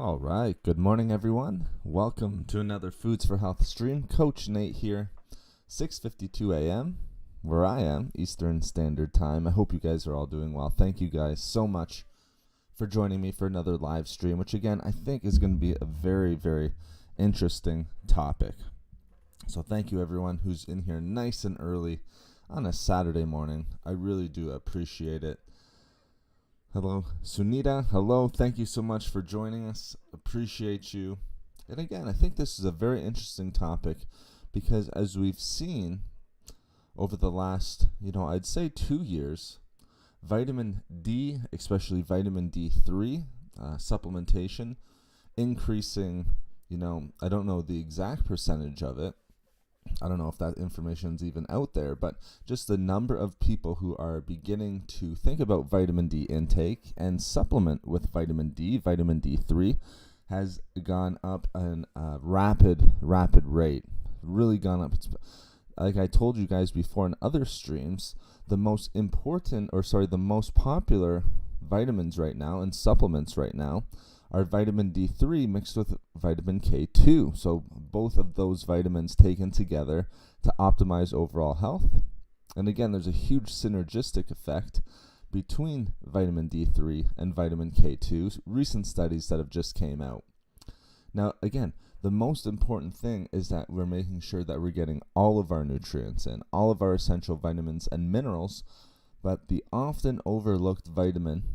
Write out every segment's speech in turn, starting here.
All right. Good morning, everyone. Welcome to another Foods for Health stream. Coach Nate here, 6:52 a.m. where I am, Eastern Standard Time. I hope you guys are all doing well. Thank you guys so much for joining me for another live stream, which again, I think is going to be a very, very interesting topic. So thank you, everyone who's in here nice and early on a Saturday morning. I really do appreciate it. Hello, Sunita. Hello. Thank you so much for joining us. Appreciate you. And again, I think this is a very interesting topic because as we've seen over the last, I'd say 2 years, vitamin D, especially vitamin D3 supplementation, increasing, I don't know the exact percentage of it. I don't know if that information is even out there, but just the number of people who are beginning to think about vitamin D intake and supplement with vitamin D3, has gone up in a rapid rate, really gone up. It's, like I told you guys before in other streams, the most popular vitamins right now and supplements right now are vitamin D3 mixed with vitamin K2. So both of those vitamins taken together to optimize overall health. And again, there's a huge synergistic effect between vitamin D3 and vitamin K2, recent studies that have just came out. Now, again, the most important thing is that we're making sure that we're getting all of our nutrients in, all of our essential vitamins and minerals, but the often overlooked vitamin,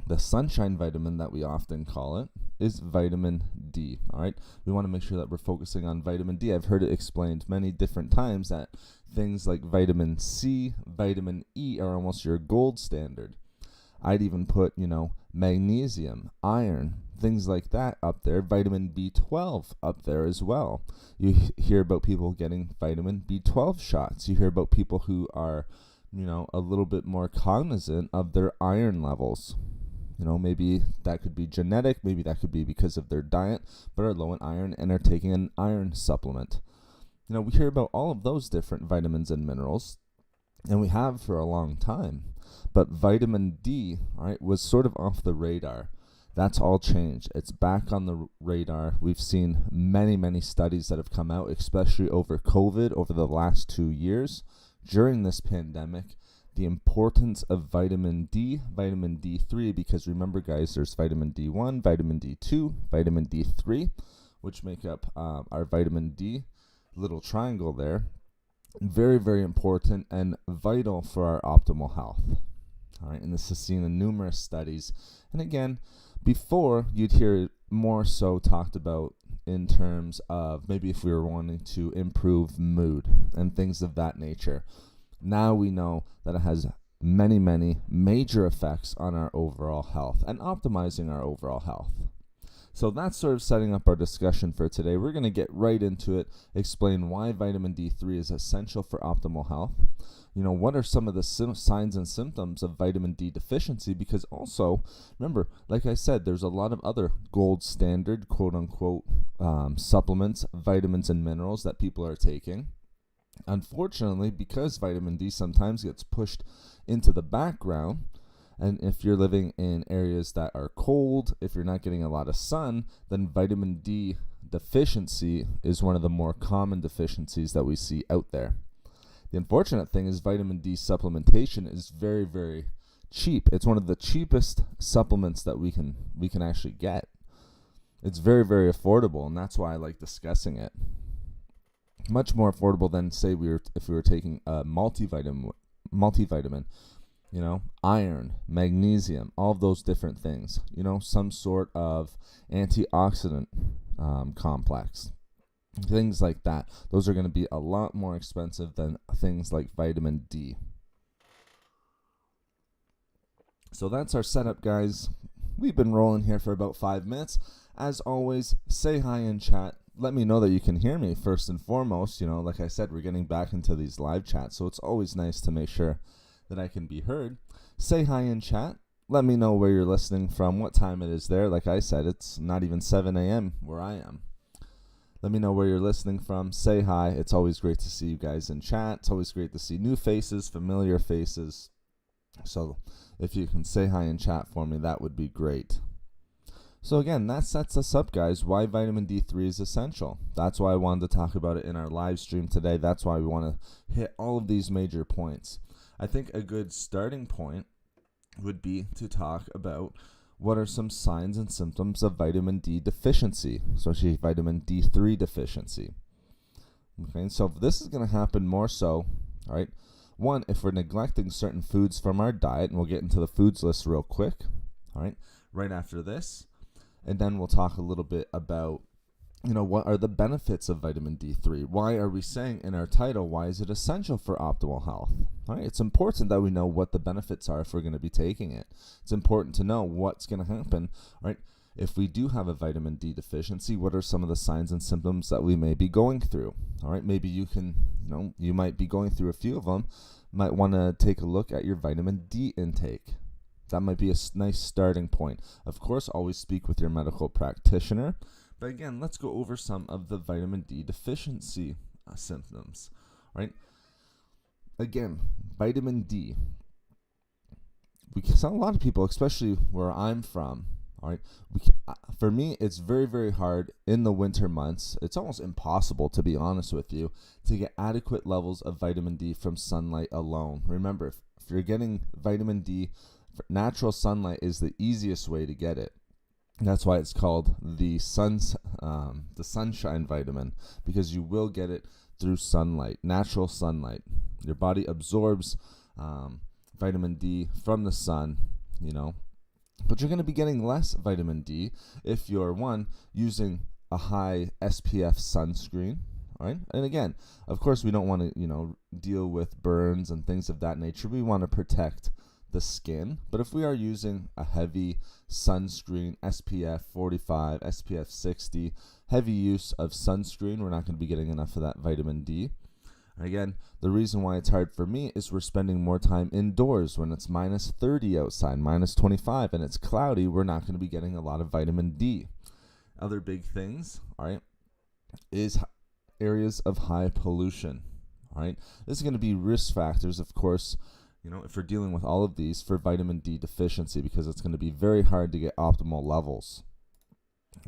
the sunshine vitamin that we often call it, is vitamin D. All right, we want to make sure that we're focusing on vitamin D. I've heard it explained many different times that things like vitamin C, vitamin E are almost your gold standard. I'd even put, magnesium, iron, things like that up there. Vitamin B12 up there as well. You hear about people getting vitamin B12 shots. You hear about people who are, a little bit more cognizant of their iron levels. Maybe that could be genetic, maybe that could be because of their diet, but are low in iron and are taking an iron supplement. We hear about all of those different vitamins and minerals, and we have for a long time. But vitamin D, all right, was sort of off the radar. That's all changed. It's back on the radar. We've seen many, many studies that have come out, especially over COVID, over the last 2 years, during this pandemic, the importance of vitamin D, vitamin D3, because remember, guys, there's vitamin D1, vitamin D2, vitamin D3, which make up our vitamin D little triangle there. Very, very important and vital for our optimal health. All right, and this is seen in numerous studies. And again, before you'd hear it more so talked about in terms of maybe if we were wanting to improve mood and things of that nature. Now we know that it has many, many major effects on our overall health and optimizing our overall health. So that's sort of setting up our discussion for today. We're going to get right into it, explain why vitamin D3 is essential for optimal health. What are some of the signs and symptoms of vitamin D deficiency? Because also, remember, like I said, there's a lot of other gold standard, quote unquote, supplements, vitamins and minerals that people are taking. Unfortunately, because vitamin D sometimes gets pushed into the background, and if you're living in areas that are cold, if you're not getting a lot of sun, then vitamin D deficiency is one of the more common deficiencies that we see out there. The unfortunate thing is vitamin D supplementation is very, very cheap. It's one of the cheapest supplements that we can actually get. It's very, very affordable, and that's why I like discussing it. Much more affordable than, say, if we were taking a multivitamin, iron, magnesium, all of those different things, some sort of antioxidant complex, things like that. Those are going to be a lot more expensive than things like vitamin D. So that's our setup, guys. We've been rolling here for about 5 minutes. As always, say hi in chat. Let me know that you can hear me first and foremost. Like I said, we're getting back into these live chats, so it's always nice to make sure that I can be heard. Say hi in chat. Let me know where you're listening from, what time it is there. Like I said, it's not even 7 a.m. where I am. Let me know where you're listening from. Say hi. It's always great to see you guys in chat. It's always great to see new faces, familiar faces. So if you can say hi in chat for me, that would be great. So again, that sets us up, guys, why vitamin D3 is essential. That's why I wanted to talk about it in our live stream today. That's why we want to hit all of these major points. I think a good starting point would be to talk about what are some signs and symptoms of vitamin D deficiency, especially vitamin D3 deficiency. Okay, so this is going to happen more so, all right, one, if we're neglecting certain foods from our diet, and we'll get into the foods list real quick, all right after this. And then we'll talk a little bit about, what are the benefits of vitamin D3? Why are we saying in our title, why is it essential for optimal health? All right, it's important that we know what the benefits are if we're going to be taking it. It's important to know what's going to happen, right? If we do have a vitamin D deficiency, what are some of the signs and symptoms that we may be going through? All right, maybe you might be going through a few of them. Might want to take a look at your vitamin D intake. That might be a nice starting point. Of course, always speak with your medical practitioner. But again, let's go over some of the vitamin D deficiency symptoms. Right? Again, vitamin D. A lot of people, especially where I'm from, all right, for me, it's very, very hard in the winter months. It's almost impossible, to be honest with you, to get adequate levels of vitamin D from sunlight alone. Remember, if you're getting vitamin D, natural sunlight is the easiest way to get it. That's why it's called the sunshine vitamin, because you will get it through sunlight, natural sunlight. Your body absorbs vitamin D from the sun, but you're going to be getting less vitamin D if you're, using a high SPF sunscreen. All right? And again, of course, we don't want to, deal with burns and things of that nature. We want to protect the skin. But if we are using a heavy sunscreen, SPF 45, SPF 60, heavy use of sunscreen, we're not going to be getting enough of that vitamin D. Again, the reason why it's hard for me is we're spending more time indoors when it's minus 30 outside, minus 25, and it's cloudy. We're not going to be getting a lot of vitamin D. Other big things, all right, is areas of high pollution. All right, this is going to be risk factors, of course, if we're dealing with all of these for vitamin D deficiency, because it's going to be very hard to get optimal levels.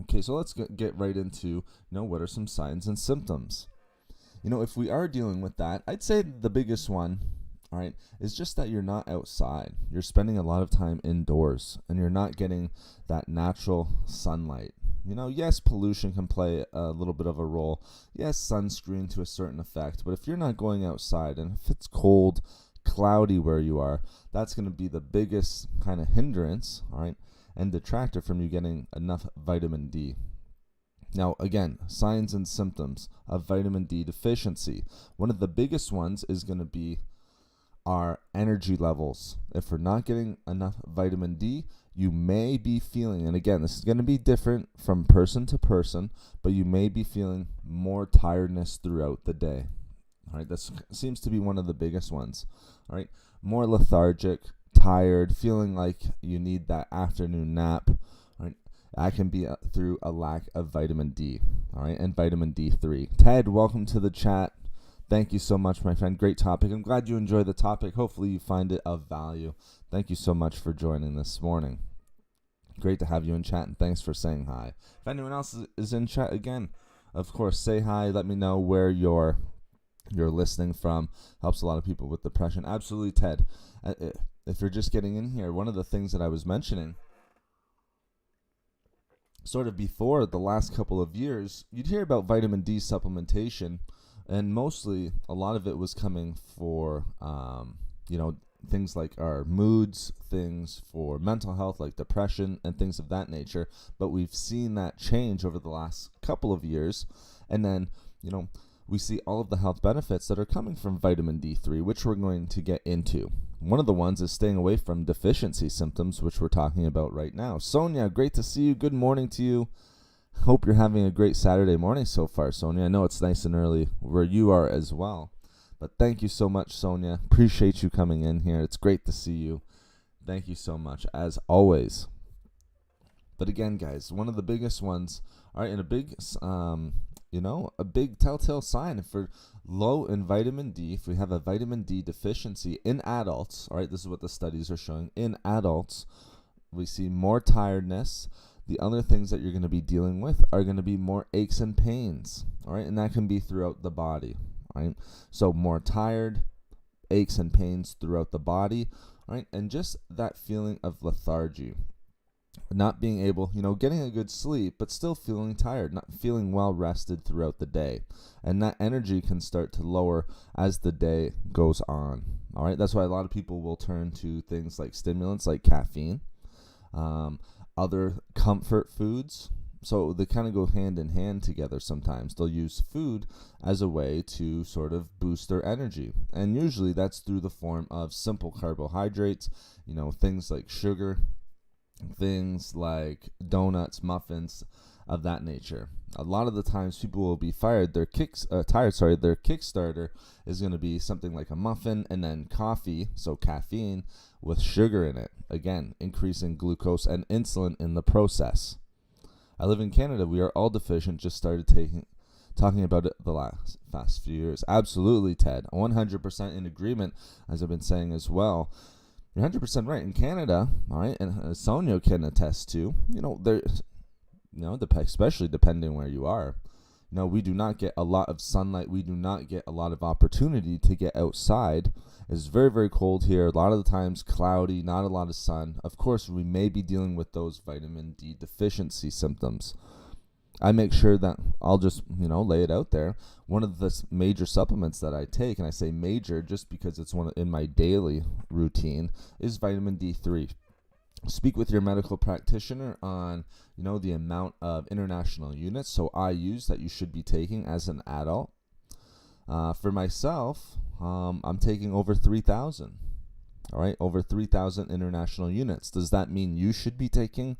Okay, so let's get right into, what are some signs and symptoms. If we are dealing with that, I'd say the biggest one, all right, is just that you're not outside. You're spending a lot of time indoors, and you're not getting that natural sunlight. Yes, pollution can play a little bit of a role. Yes, sunscreen to a certain effect. But if you're not going outside, and if it's cold, cloudy where you are, that's going to be the biggest kind of hindrance, all right, and detractor from you getting enough vitamin D. Now, again, signs and symptoms of vitamin D deficiency. One of the biggest ones is going to be our energy levels. If we're not getting enough vitamin D, you may be feeling, and again, this is going to be different from person to person, but you may be feeling more tiredness throughout the day. All right, that seems to be one of the biggest ones. All right, more lethargic, tired, feeling like you need that afternoon nap. All right, that can be through a lack of vitamin D. All right, and vitamin D3. Ted, welcome to the chat. Thank you so much, my friend. Great topic. I'm glad you enjoyed the topic. Hopefully you find it of value. Thank you so much for joining this morning. Great to have you in chat, and thanks for saying hi. If anyone else is in chat, again, of course, say hi. Let me know where you're listening from. Helps a lot of people with depression. Absolutely, Ted. If you're just getting in here, one of the things that I was mentioning sort of before the last couple of years, you'd hear about vitamin D supplementation, and mostly a lot of it was coming for things like our moods, things for mental health like depression and things of that nature. But we've seen that change over the last couple of years, and then we see all of the health benefits that are coming from vitamin D3, which we're going to get into. One of the ones is staying away from deficiency symptoms, which we're talking about right now. Sonia, great to see you. Good morning to you. Hope you're having a great Saturday morning so far, Sonia. I know it's nice and early where you are as well. But thank you so much, Sonia. Appreciate you coming in here. It's great to see you. Thank you so much, as always. But again, guys, one of the biggest ones, all right, and a big telltale sign if we're low in vitamin D, if we have a vitamin D deficiency in adults, all right, this is what the studies are showing. In adults, we see more tiredness. the other things that you're going to be dealing with are going to be more aches and pains, all right? And that can be throughout the body, right? So more tired, aches and pains throughout the body, right? And just that feeling of lethargy, not being able, getting a good sleep, but still feeling tired, not feeling well rested throughout the day. And that energy can start to lower as the day goes on, all right? That's why a lot of people will turn to things like stimulants, like caffeine, other comfort foods. So they kind of go hand in hand together sometimes. They'll use food as a way to sort of boost their energy. And usually that's through the form of simple carbohydrates, things like sugar, things like donuts, muffins, of that nature. A lot of the times people will be tired. Their Kickstarter is going to be something like a muffin and then coffee, so caffeine, with sugar in it. Again, increasing glucose and insulin in the process. I live in Canada. We are all deficient. Just started talking about it the past few years. Absolutely, Ted. 100% in agreement, as I've been saying as well. You're 100% right. In Canada, all right, and Sonia can attest to, especially depending where you are, we do not get a lot of sunlight. We do not get a lot of opportunity to get outside. It's very, very cold here. A lot of the times cloudy, not a lot of sun. Of course, we may be dealing with those vitamin D deficiency symptoms. I make sure that I'll just, lay it out there. One of the major supplements that I take, and I say major just because it's one in my daily routine, is vitamin D3. Speak with your medical practitioner on, the amount of international units, so IUs, that you should be taking as an adult. For myself, I'm taking over 3,000. All right, over 3,000 international units. Does that mean you should be taking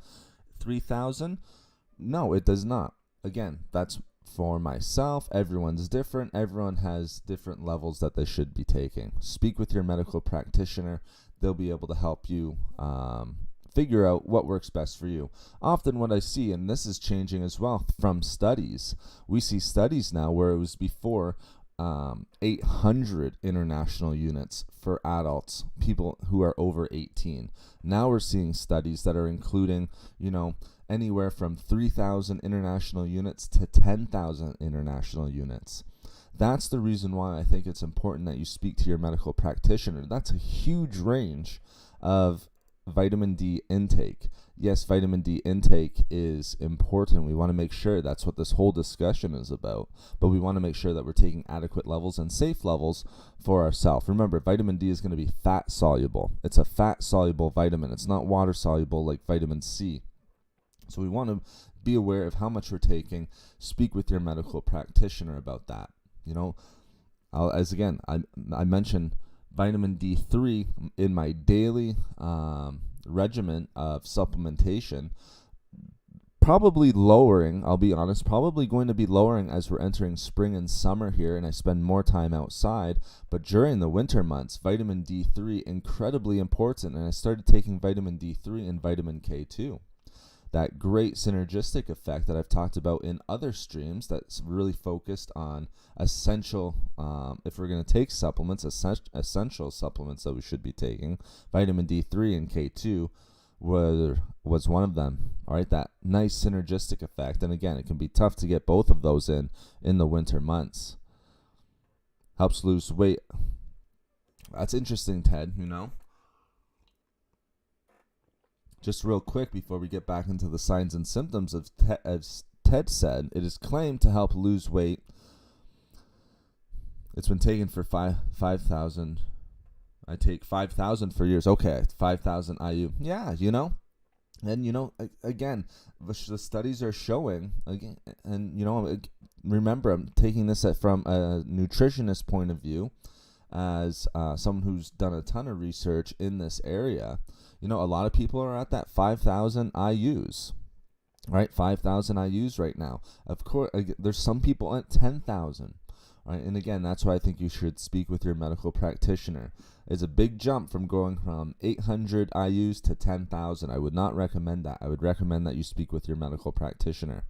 3,000? No, it does not. Again, that's for myself. Everyone's different. Everyone has different levels that they should be taking. Speak with your medical practitioner. They'll be able to help you figure out what works best for you. Often what I see, and this is changing as well from studies, we see studies now where it was before 800 international units for adults, people who are over 18. Now we're seeing studies that are including, anywhere from 3,000 international units to 10,000 international units. That's the reason why I think it's important that you speak to your medical practitioner. That's a huge range of vitamin D intake. Yes, vitamin D intake is important. We want to make sure that's what this whole discussion is about. But we want to make sure that we're taking adequate levels and safe levels for ourselves. Remember, vitamin D is going to be fat soluble. It's a fat soluble vitamin. It's not water soluble like vitamin C. So we want to be aware of how much we're taking. Speak with your medical practitioner about that. I mentioned vitamin D3 in my daily regimen of supplementation, probably lowering, I'll be honest, probably going to be lowering as we're entering spring and summer here and I spend more time outside. But during the winter months, vitamin D3, incredibly important. And I started taking vitamin D3 and vitamin K2. That great synergistic effect that I've talked about in other streams that's really focused on essential, if we're going to take supplements, essential supplements that we should be taking. Vitamin D3 and K2 was one of them. All right, that nice synergistic effect. And again, it can be tough to get both of those in the winter months. Helps lose weight. That's interesting, Ted, Just real quick before we get back into the signs and symptoms, as Ted said, it is claimed to help lose weight. It's been taken for 5,000. I take 5,000 for years. Okay, 5,000 IU. Yeah, And, again, the studies are showing, again, and, remember, I'm taking this from a nutritionist point of view as someone who's done a ton of research in this area. A lot of people are at that 5,000 IUs, right? 5,000 IUs right now. Of course, there's some people at 10,000, right? And again, that's why I think you should speak with your medical practitioner. It's a big jump from going from 800 IUs to 10,000. I would not recommend that. I would recommend that you speak with your medical practitioner.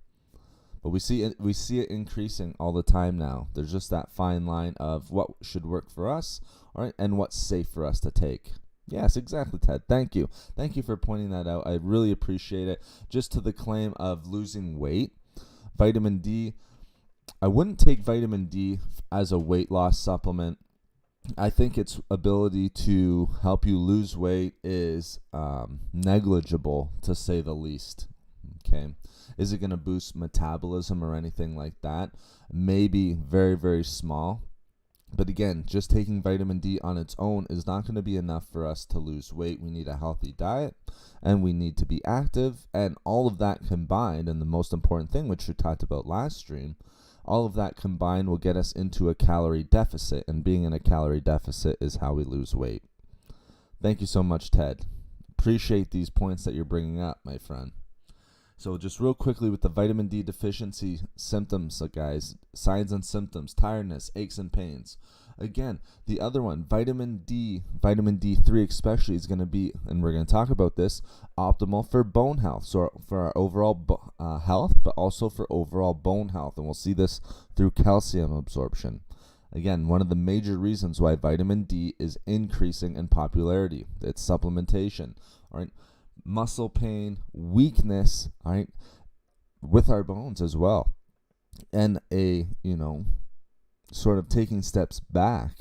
But we see it increasing all the time now. There's just that fine line of what should work for us, all right, and what's safe for us to take. Yes, exactly, Ted. Thank you. Thank you for pointing that out. I really appreciate it. Just to the claim of losing weight, vitamin D, I wouldn't take vitamin D as a weight loss supplement. I think its ability to help you lose weight is negligible, to say the least. Okay. Is it going to boost metabolism or anything like that? Maybe very, very small. But again, just taking vitamin D on its own is not going to be enough for us to lose weight. We need a healthy diet and we need to be active. And all of that combined, and the most important thing, which we talked about last stream, all of that combined will get us into a calorie deficit. And being in a calorie deficit is how we lose weight. Thank you so much, Ted. Appreciate these points that you're bringing up, my friend. So just real quickly with the vitamin D deficiency symptoms, guys, signs and symptoms, tiredness, aches and pains. Again, the other one, vitamin D3 especially, is going to be, and we're going to talk about this, optimal for bone health, so for our overall health, but also for overall bone health. And we'll see this through calcium absorption. Again, one of the major reasons why vitamin D is increasing in popularity. It's supplementation, all right? Muscle pain, weakness, all right, with our bones as well, and a sort of taking steps back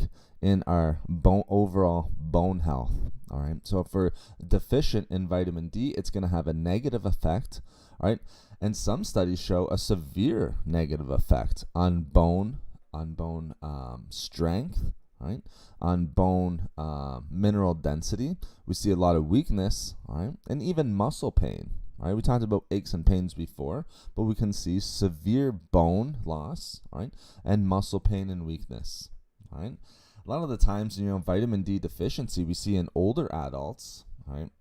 in our overall bone health. All right, so if we're deficient in vitamin D, it's going to have a negative effect. All right, and some studies show a severe negative effect on bone strength. Right, on bone mineral density. We see a lot of weakness, all right, and even muscle pain. All right, we talked about aches and pains before, but we can see severe bone loss, all right, and muscle pain and weakness. All right, a lot of the times, vitamin D deficiency we see in older adults, all right,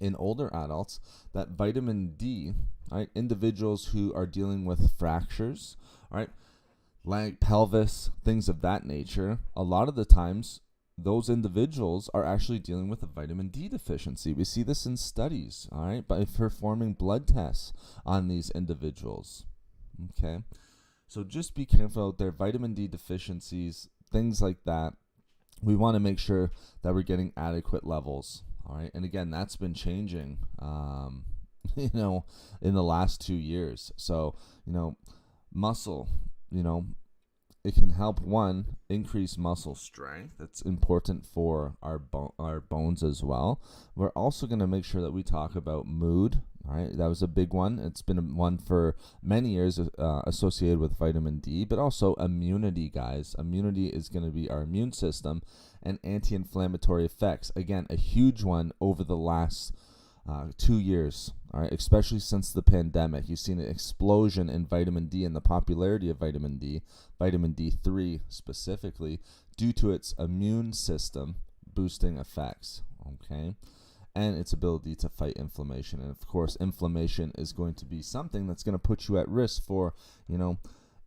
that vitamin D, all right, individuals who are dealing with fractures, all right, like pelvis, things of that nature, a lot of the times those individuals are actually dealing with a vitamin D deficiency. We see this in studies, all right, by performing blood tests on these individuals. Okay, so just be careful out there. Vitamin D deficiencies, things like that, we want to make sure that we're getting adequate levels. All right, and again, that's been changing, in the last 2 years. So, muscle, it can help, one, increase muscle strength. That's important for our bones as well. We're also going to make sure that we talk about mood. All right, that was a big one. It's been one for many years associated with vitamin D, but also immunity, guys. Immunity is going to be our immune system and anti-inflammatory effects. Again, a huge one over the last 2 years, all right, especially since the pandemic. You've seen an explosion in vitamin D and the popularity of vitamin D3 specifically, due to its immune system boosting effects, okay, and its ability to fight inflammation. And of course, inflammation is going to be something that's going to put you at risk for,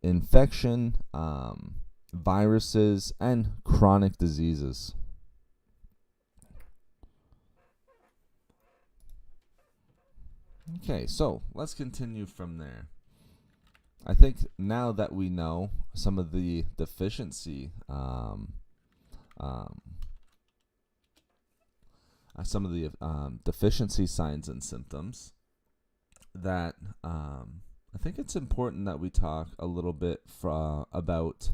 infection, viruses, and chronic diseases. Okay, so let's continue from there. I think now that we know some of the deficiency, deficiency signs and symptoms, that I think it's important that we talk a little bit about,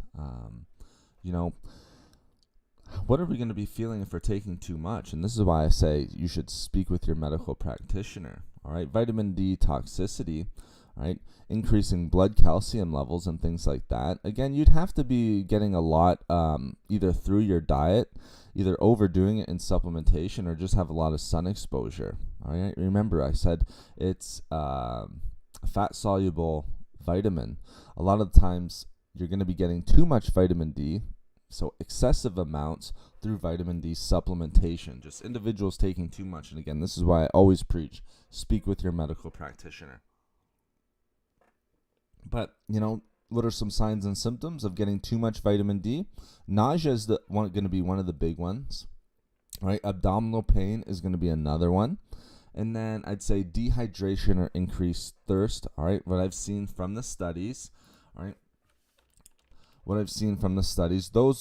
what are we going to be feeling if we're taking too much? And this is why I say you should speak with your medical practitioner. All right, vitamin D toxicity, all right, increasing blood calcium levels and things like that. Again, you'd have to be getting a lot either through your diet, either overdoing it in supplementation, or just have a lot of sun exposure. All right, remember I said it's a fat-soluble vitamin. A lot of the times you're going to be getting too much vitamin D, so excessive amounts through vitamin D supplementation, just individuals taking too much. And again, this is why I always preach, speak with your medical practitioner. But, what are some signs and symptoms of getting too much vitamin D? Nausea is going to be one of the big ones. All right, abdominal pain is going to be another one. And then I'd say dehydration or increased thirst. All right, what I've seen from the studies, all right, those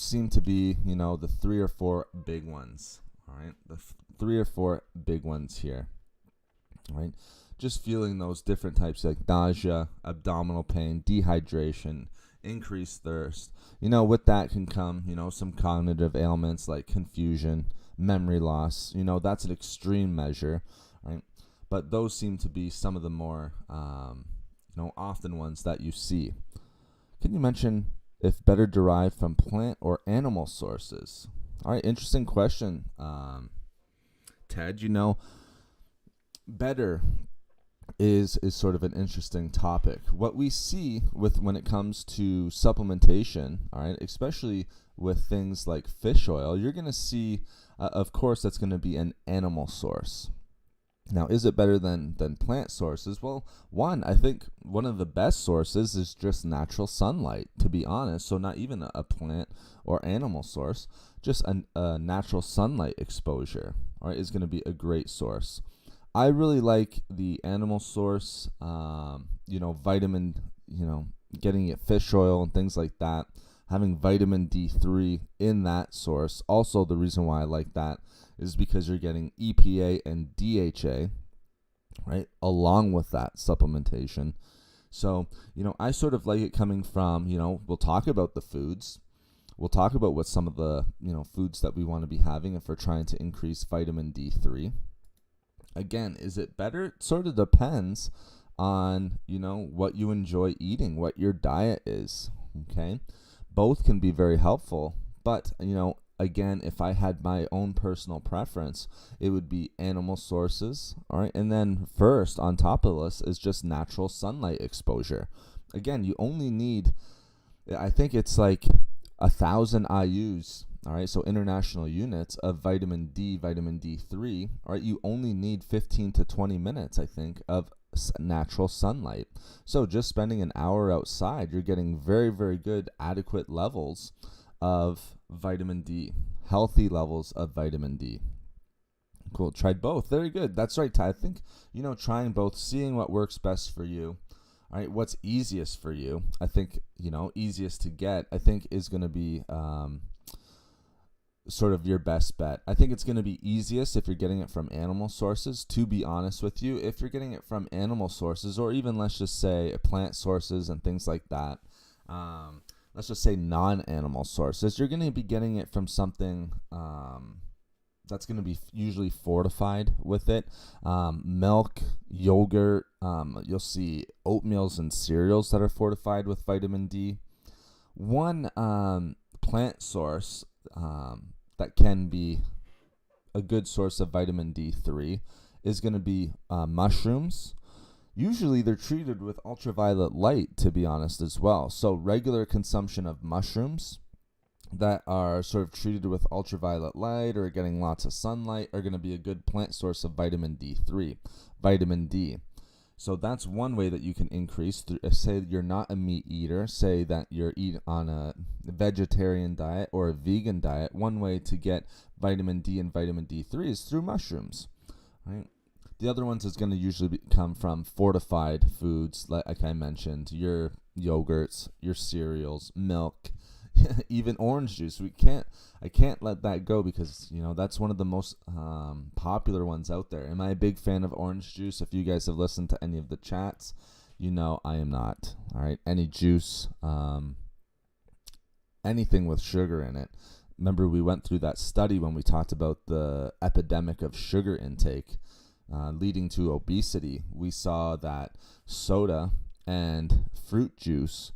seem to be, the 3 or 4 big ones. All right, the 3 or 4 big ones here. All right, just feeling those different types like nausea, abdominal pain, dehydration, increased thirst. With that can come, some cognitive ailments like confusion, memory loss. That's an extreme measure, right? But those seem to be some of the more, often ones that you see. Can you mention if better derived from plant or animal sources? All right, interesting question, Ted. Better is sort of an interesting topic. What we see when it comes to supplementation, all right, especially with things like fish oil, you're going to see, of course, that's going to be an animal source. Now, is it better than plant sources? Well, I think one of the best sources is just natural sunlight, to be honest. So not even a plant or animal source, just a natural sunlight exposure, all right, is going to be a great source. I really like the animal source, vitamin, getting it fish oil and things like that. Having vitamin D3 in that source. Also, the reason why I like that is because you're getting EPA and DHA, right, along with that supplementation. So, I sort of like it coming from, we'll talk about the foods. We'll talk about what some of the, foods that we want to be having if we're trying to increase vitamin D3. Again, is it better? It sort of depends on, what you enjoy eating, what your diet is, okay? Both can be very helpful, but, again, if I had my own personal preference, it would be animal sources, all right? And then first, on top of this, is just natural sunlight exposure. Again, you only need, I think it's like 1,000 IUs, all right, so international units of vitamin D, vitamin D3, all right, you only need 15 to 20 minutes, I think, of natural sunlight. So just spending an hour outside, you're getting very, very good, adequate levels of vitamin D, healthy levels of vitamin D. Cool, tried both, very good. That's right, Ty. I think, trying both, seeing what works best for you. All right, what's easiest for you, I think, easiest to get, I think is going to be sort of your best bet. I think it's going to be easiest if you're getting it from animal sources, to be honest with you. If you're getting it from animal sources, or even let's just say plant sources and things like that, let's just say non-animal sources, you're going to be getting it from something that's going to be usually fortified with it. Milk, yogurt, you'll see oatmeals and cereals that are fortified with vitamin D. One plant source that can be a good source of vitamin D3 is going to be mushrooms. Usually they're treated with ultraviolet light, to be honest, as well. So regular consumption of mushrooms that are sort of treated with ultraviolet light or getting lots of sunlight are going to be a good plant source of vitamin D3, vitamin D. So that's one way that you can increase. Say you're not a meat eater, say that you're eating on a vegetarian diet or a vegan diet. One way to get vitamin D and vitamin D3 is through mushrooms, right? The other ones is going to usually come from fortified foods, like I mentioned, your yogurts, your cereals, milk, even orange juice. I can't let that go because, that's one of the most popular ones out there. Am I a big fan of orange juice? If you guys have listened to any of the chats, I am not. All right, any juice, anything with sugar in it. Remember, we went through that study when we talked about the epidemic of sugar intake leading to obesity. We saw that soda and fruit juice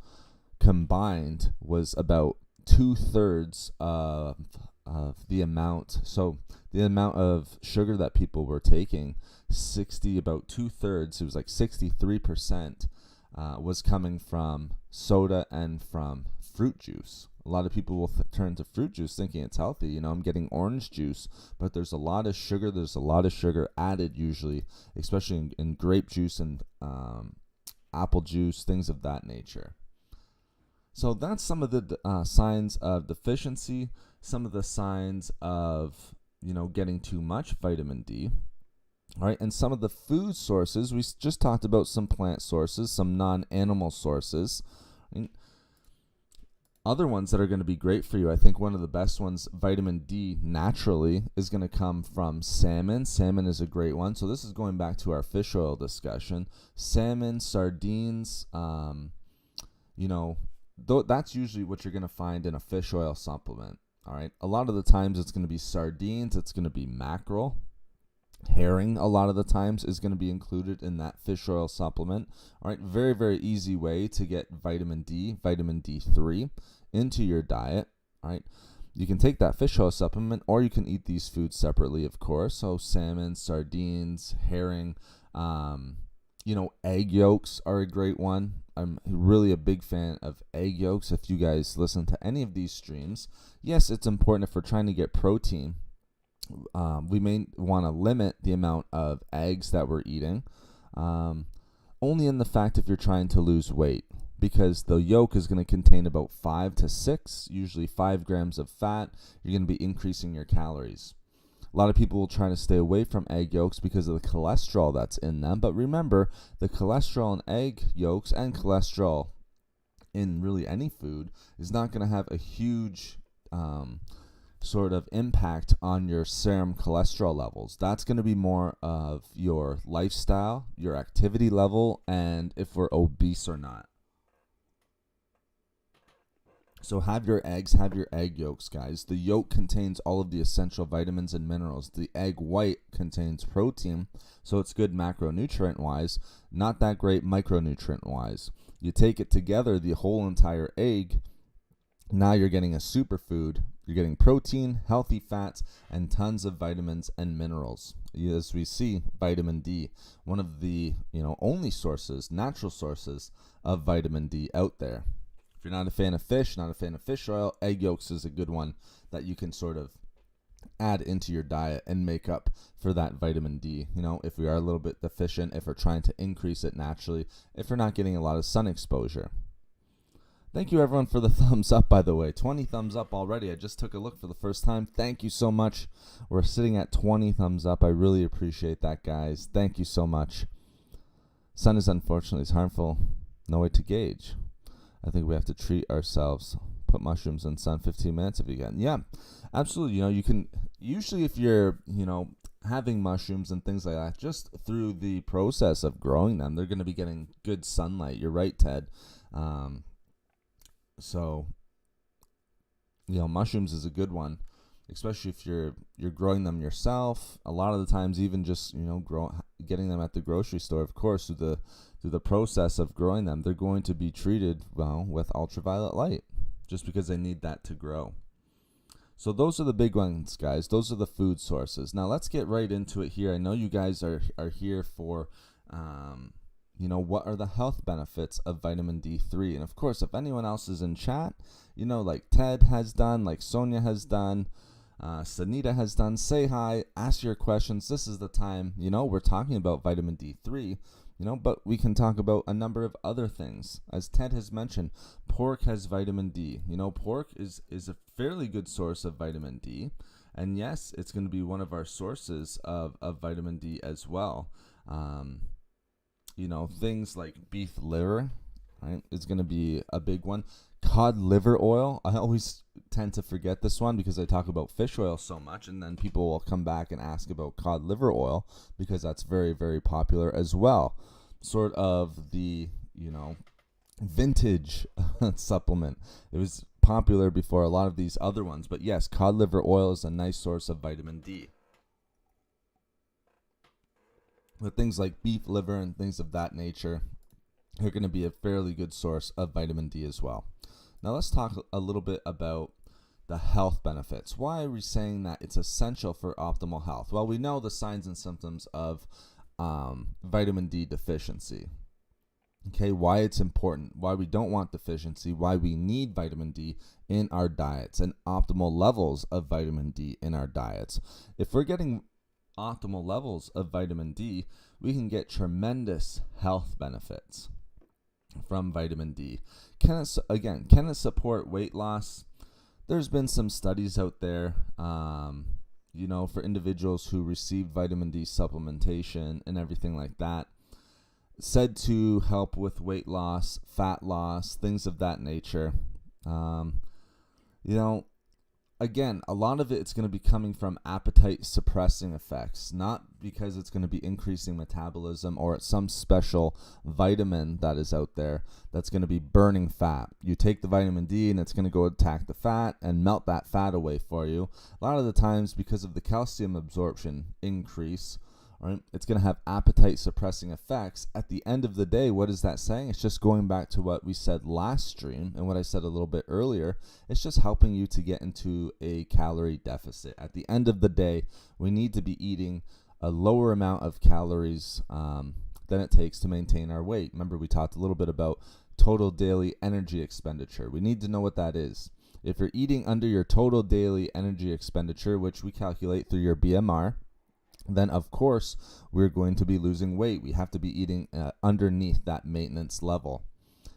combined was about 2/3 of the amount. So the amount of sugar that people were taking, about 2/3, it was like 63%, was coming from soda and from fruit juice. A lot of people will turn to fruit juice thinking it's healthy. I'm getting orange juice, but there's a lot of sugar. There's a lot of sugar added usually, especially in grape juice and apple juice, things of that nature. So that's some of the signs of deficiency, some of the signs of, getting too much vitamin D. All right, and some of the food sources, we just talked about some plant sources, some non-animal sources. Other ones that are going to be great for you, I think one of the best ones, vitamin D naturally, is going to come from salmon. Salmon is a great one. So this is going back to our fish oil discussion. Salmon, sardines, that's usually what you're going to find in a fish oil supplement. All right. A lot of the times it's going to be sardines. It's going to be mackerel. Herring, a lot of the times, is going to be included in that fish oil supplement. All right. Very, very easy way to get vitamin D, vitamin D3 into your diet. All right. You can take that fish oil supplement, or you can eat these foods separately, of course. So salmon, sardines, herring, egg yolks are a great one. I'm really a big fan of egg yolks. If you guys listen to any of these streams, yes, it's important if we're trying to get protein. We may want to limit the amount of eggs that we're eating, only in the fact if you're trying to lose weight, because the yolk is going to contain about 5 to 6, usually 5 grams of fat. You're going to be increasing your calories. A lot of people will try to stay away from egg yolks because of the cholesterol that's in them. But remember, the cholesterol in egg yolks and cholesterol in really any food is not going to have a huge sort of impact on your serum cholesterol levels. That's going to be more of your lifestyle, your activity level, and if we're obese or not. So have your eggs, have your egg yolks, guys. The yolk contains all of the essential vitamins and minerals. The egg white contains protein, so it's good macronutrient-wise, not that great micronutrient-wise. You take it together, the whole entire egg, now you're getting a superfood. You're getting protein, healthy fats, and tons of vitamins and minerals. As we see, vitamin D, one of the only sources, natural sources of vitamin D out there. If you're not a fan of fish, not a fan of fish oil, egg yolks is a good one that you can sort of add into your diet and make up for that vitamin D. If we are a little bit deficient, if we're trying to increase it naturally, if we're not getting a lot of sun exposure. Thank you, everyone, for the thumbs up, by the way. 20 thumbs up already. I just took a look for the first time. Thank you so much. We're sitting at 20 thumbs up. I really appreciate that, guys. Thank you so much. Sun is unfortunately harmful. No way to gauge. I think we have to treat ourselves. Put mushrooms in sun 15 minutes if you can. Yeah, absolutely. You can, usually if you're, having mushrooms and things like that, just through the process of growing them, they're going to be getting good sunlight. You're right, Ted. So, mushrooms is a good one, especially if you're growing them yourself. A lot of the times, even just getting them at the grocery store, of course, through the process of growing them, they're going to be treated with ultraviolet light, just because they need that to grow. So those are the big ones, guys. Those are the food sources. Now let's get right into it here. I know you guys are here for what are the health benefits of vitamin D3? And of course, if anyone else is in chat, like Ted has done, like Sonia has done, Sanita has done, say hi, ask your questions. This is the time, we're talking about vitamin D3, but we can talk about a number of other things. As Ted has mentioned, pork has vitamin D. Pork is a fairly good source of vitamin D. And yes, it's going to be one of our sources of vitamin D as well. Things like beef liver, right, is going to be a big one. Cod liver oil. I always tend to forget this one because I talk about fish oil so much, and then people will come back and ask about cod liver oil because that's very, very popular as well. Sort of the, vintage supplement. It was popular before a lot of these other ones, but yes, cod liver oil is a nice source of vitamin D. But things like beef liver and things of that nature are going to be a fairly good source of vitamin D as well. Now let's talk a little bit about the health benefits. Why are we saying that it's essential for optimal health? Well, we know the signs and symptoms of vitamin D deficiency. Okay, why it's important, why we don't want deficiency, why we need vitamin D in our diets, and optimal levels of vitamin D in our diets. If we're getting optimal levels of vitamin D, we can get tremendous health benefits from vitamin D. Can it support weight loss? There's been some studies out there, for individuals who receive vitamin D supplementation and everything like that, said to help with weight loss, fat loss, things of that nature. You know, again, a lot of it's going to be coming from appetite suppressing effects, not because it's going to be increasing metabolism or some special vitamin that is out there that's going to be burning fat. You take the vitamin D and it's going to go attack the fat and melt that fat away for you. A lot of the times, because of the calcium absorption increase, right, it's going to have appetite suppressing effects. At the end of the day, what is that saying? It's just going back to what we said last stream and what I said a little bit earlier. It's just helping you to get into a calorie deficit. At the end of the day, we need to be eating a lower amount of calories than it takes to maintain our weight. Remember, we talked a little bit about total daily energy expenditure. We need to know what that is. If you're eating under your total daily energy expenditure, which we calculate through your BMR, then of course we're going to be losing weight. We have to be eating underneath that maintenance level.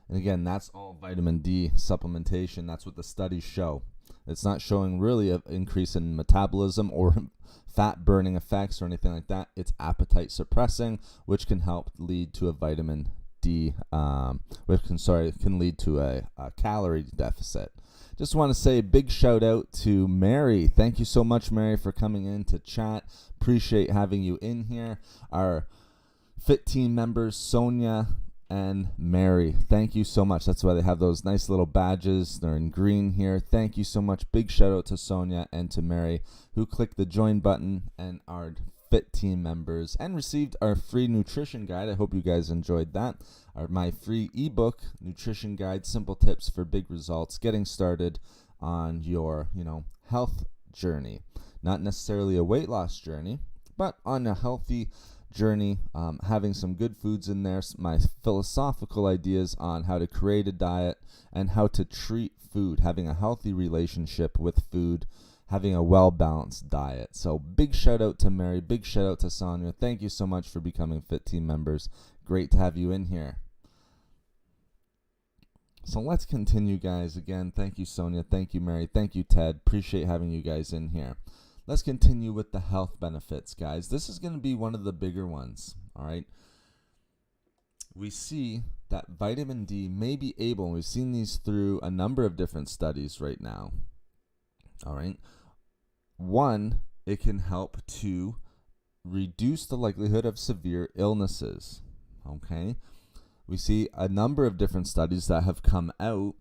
And again, that's all vitamin D supplementation. That's what the studies show. It's not showing really an increase in metabolism or fat burning effects or anything like that. It's appetite suppressing, which can help lead to a vitamin D, which can lead to a calorie deficit. Just want to say a big shout out to Mary. Thank you so much, Mary, for coming in to chat. Appreciate having you in here. Our Fit team members, Sonia and Mary, thank you so much. That's why they have those nice little badges. They're in green here. Thank you so much. Big shout out to Sonia and to Mary, who clicked the join button and are Fit team members and received our free nutrition guide. I hope you guys enjoyed that. My free ebook, Nutrition Guide, Simple Tips for Big Results, getting started on your, health journey. Not necessarily a weight loss journey, but on a healthy journey, having some good foods in there, my philosophical ideas on how to create a diet and how to treat food, having a healthy relationship with food, having a well-balanced diet. So big shout out to Mary, big shout out to Sonia. Thank you so much for becoming Fit team members. Great to have you in here. So let's continue, guys. Again, thank you, Sonia. Thank you, Mary. Thank you, Ted. Appreciate having you guys in here. Let's continue with the health benefits, guys. This is going to be one of the bigger ones, all right? We see that vitamin D may be able, and we've seen these through a number of different studies right now, all right? One, it can help to reduce the likelihood of severe illnesses, okay? We see a number of different studies that have come out,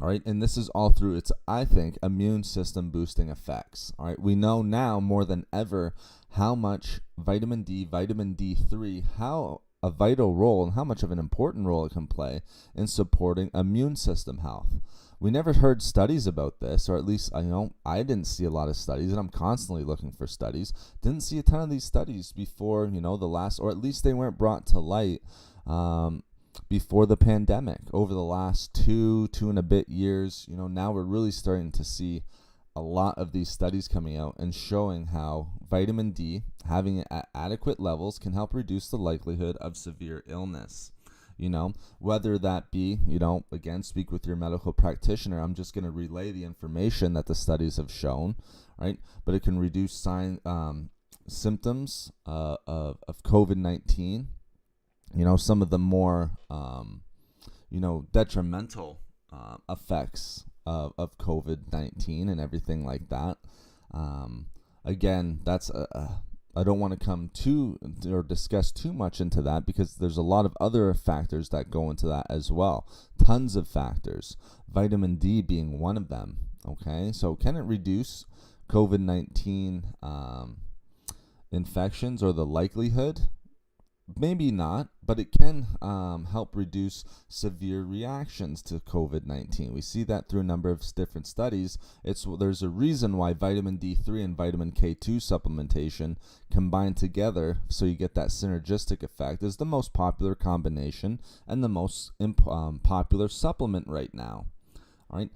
all right, and this is all through its, I think, immune system boosting effects, all right? We know now more than ever how much vitamin D, vitamin D3, how a vital role and how much of an important role it can play in supporting immune system health. We never heard studies about this, or at least I didn't see a lot of studies, and I'm constantly looking for studies. Didn't see a ton of these studies before, the last, or at least they weren't brought to light before the pandemic. Over the last two and a bit years, now we're really starting to see a lot of these studies coming out and showing how vitamin D, having it at adequate levels, can help reduce the likelihood of severe illness. Whether that be, again, speak with your medical practitioner. I'm just going to relay the information that the studies have shown, right? But it can reduce symptoms of COVID-19. Some of the more, detrimental effects of COVID-19 and everything like that. Again, that's I don't want to come too or discuss too much into that, because there's a lot of other factors that go into that as well. Tons of factors. Vitamin D being one of them. Okay, so can it reduce COVID-19 infections or the likelihood? Maybe not, but it can help reduce severe reactions to COVID-19. We see that through a number of different studies. There's a reason why vitamin D3 and vitamin K2 supplementation combined together, so you get that synergistic effect, is the most popular combination and the most popular supplement right now. All right.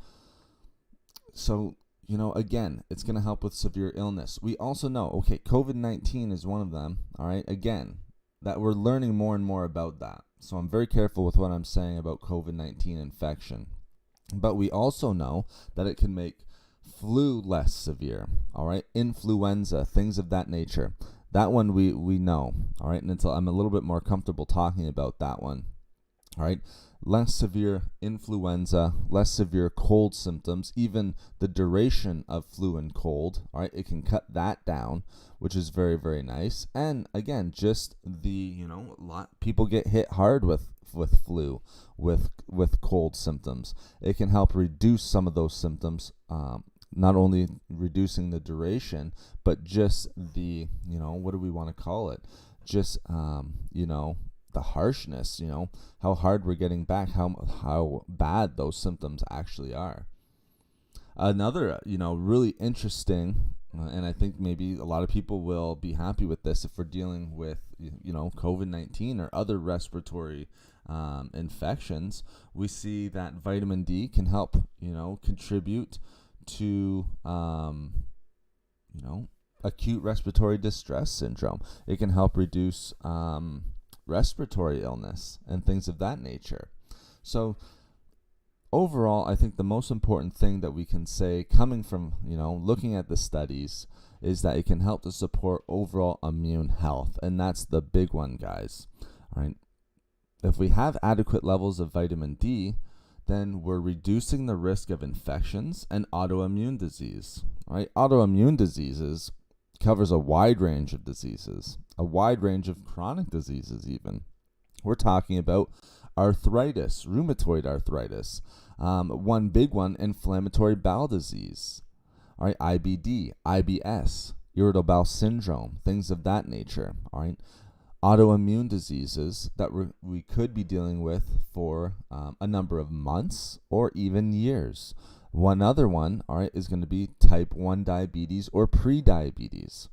So, again, it's going to help with severe illness. We also know, okay, COVID-19 is one of them. All right. Again, that we're learning more and more about that. So I'm very careful with what I'm saying about COVID-19 infection. But we also know that it can make flu less severe, all right? Influenza, things of that nature. That one we know, all right? And until I'm a little bit more comfortable talking about that one, all right? less severe influenza, less severe cold symptoms, even the duration of flu and cold. All right, it can cut that down, which is very, very nice. And again, just a lot people get hit hard with flu, with cold symptoms. It can help reduce some of those symptoms. Not only reducing the duration, but just the, what do we want to call it? Just, the harshness, how hard we're getting back, how bad those symptoms actually are. Another, really interesting, and I think maybe a lot of people will be happy with this if we're dealing with, COVID-19 or other respiratory infections. We see that vitamin D can help, contribute to, acute respiratory distress syndrome. It can help reduce respiratory illness and things of that nature. So overall, I think the most important thing that we can say, coming from, looking at the studies, is that it can help to support overall immune health. And that's the big one, guys. All right. If we have adequate levels of vitamin D, then we're reducing the risk of infections and autoimmune disease. Right? Autoimmune diseases covers a wide range of diseases, a wide range of chronic diseases even. We're talking about arthritis, rheumatoid arthritis, one big one, inflammatory bowel disease, all right, IBD, IBS, irritable bowel syndrome, things of that nature, all right. Autoimmune diseases that we could be dealing with for a number of months or even years. One other one, all right, is going to be type 1 diabetes or pre-diabetes.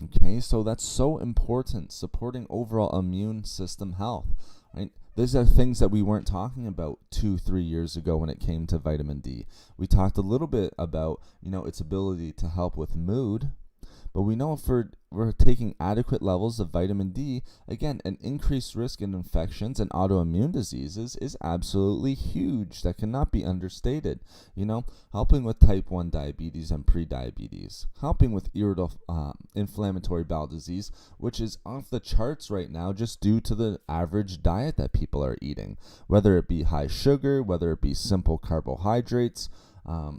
Okay, so that's so important, supporting overall immune system health, right? These are things that we weren't talking about 2-3 years ago when it came to vitamin D. We talked a little bit about, its ability to help with mood, but we know if we're taking adequate levels of vitamin D, again, an increased risk in infections and autoimmune diseases is absolutely huge. That cannot be understated. Helping with type 1 diabetes and pre-diabetes, helping with inflammatory bowel disease, which is off the charts right now just due to the average diet that people are eating, whether it be high sugar, whether it be simple carbohydrates,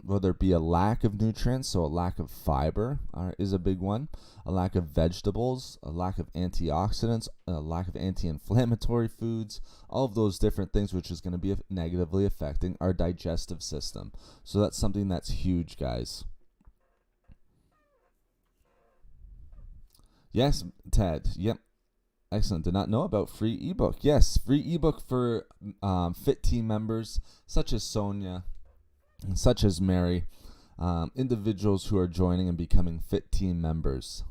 whether it be a lack of nutrients, so a lack of fiber is a big one, a lack of vegetables, a lack of antioxidants, a lack of anti-inflammatory foods, all of those different things, which is going to be negatively affecting our digestive system. So that's something that's huge, guys. Yes, Ted. Yep. Excellent. Did not know about free ebook. Yes, free ebook for Fit Team members such as Sonia, such as Mary, individuals who are joining and becoming Fit Team members.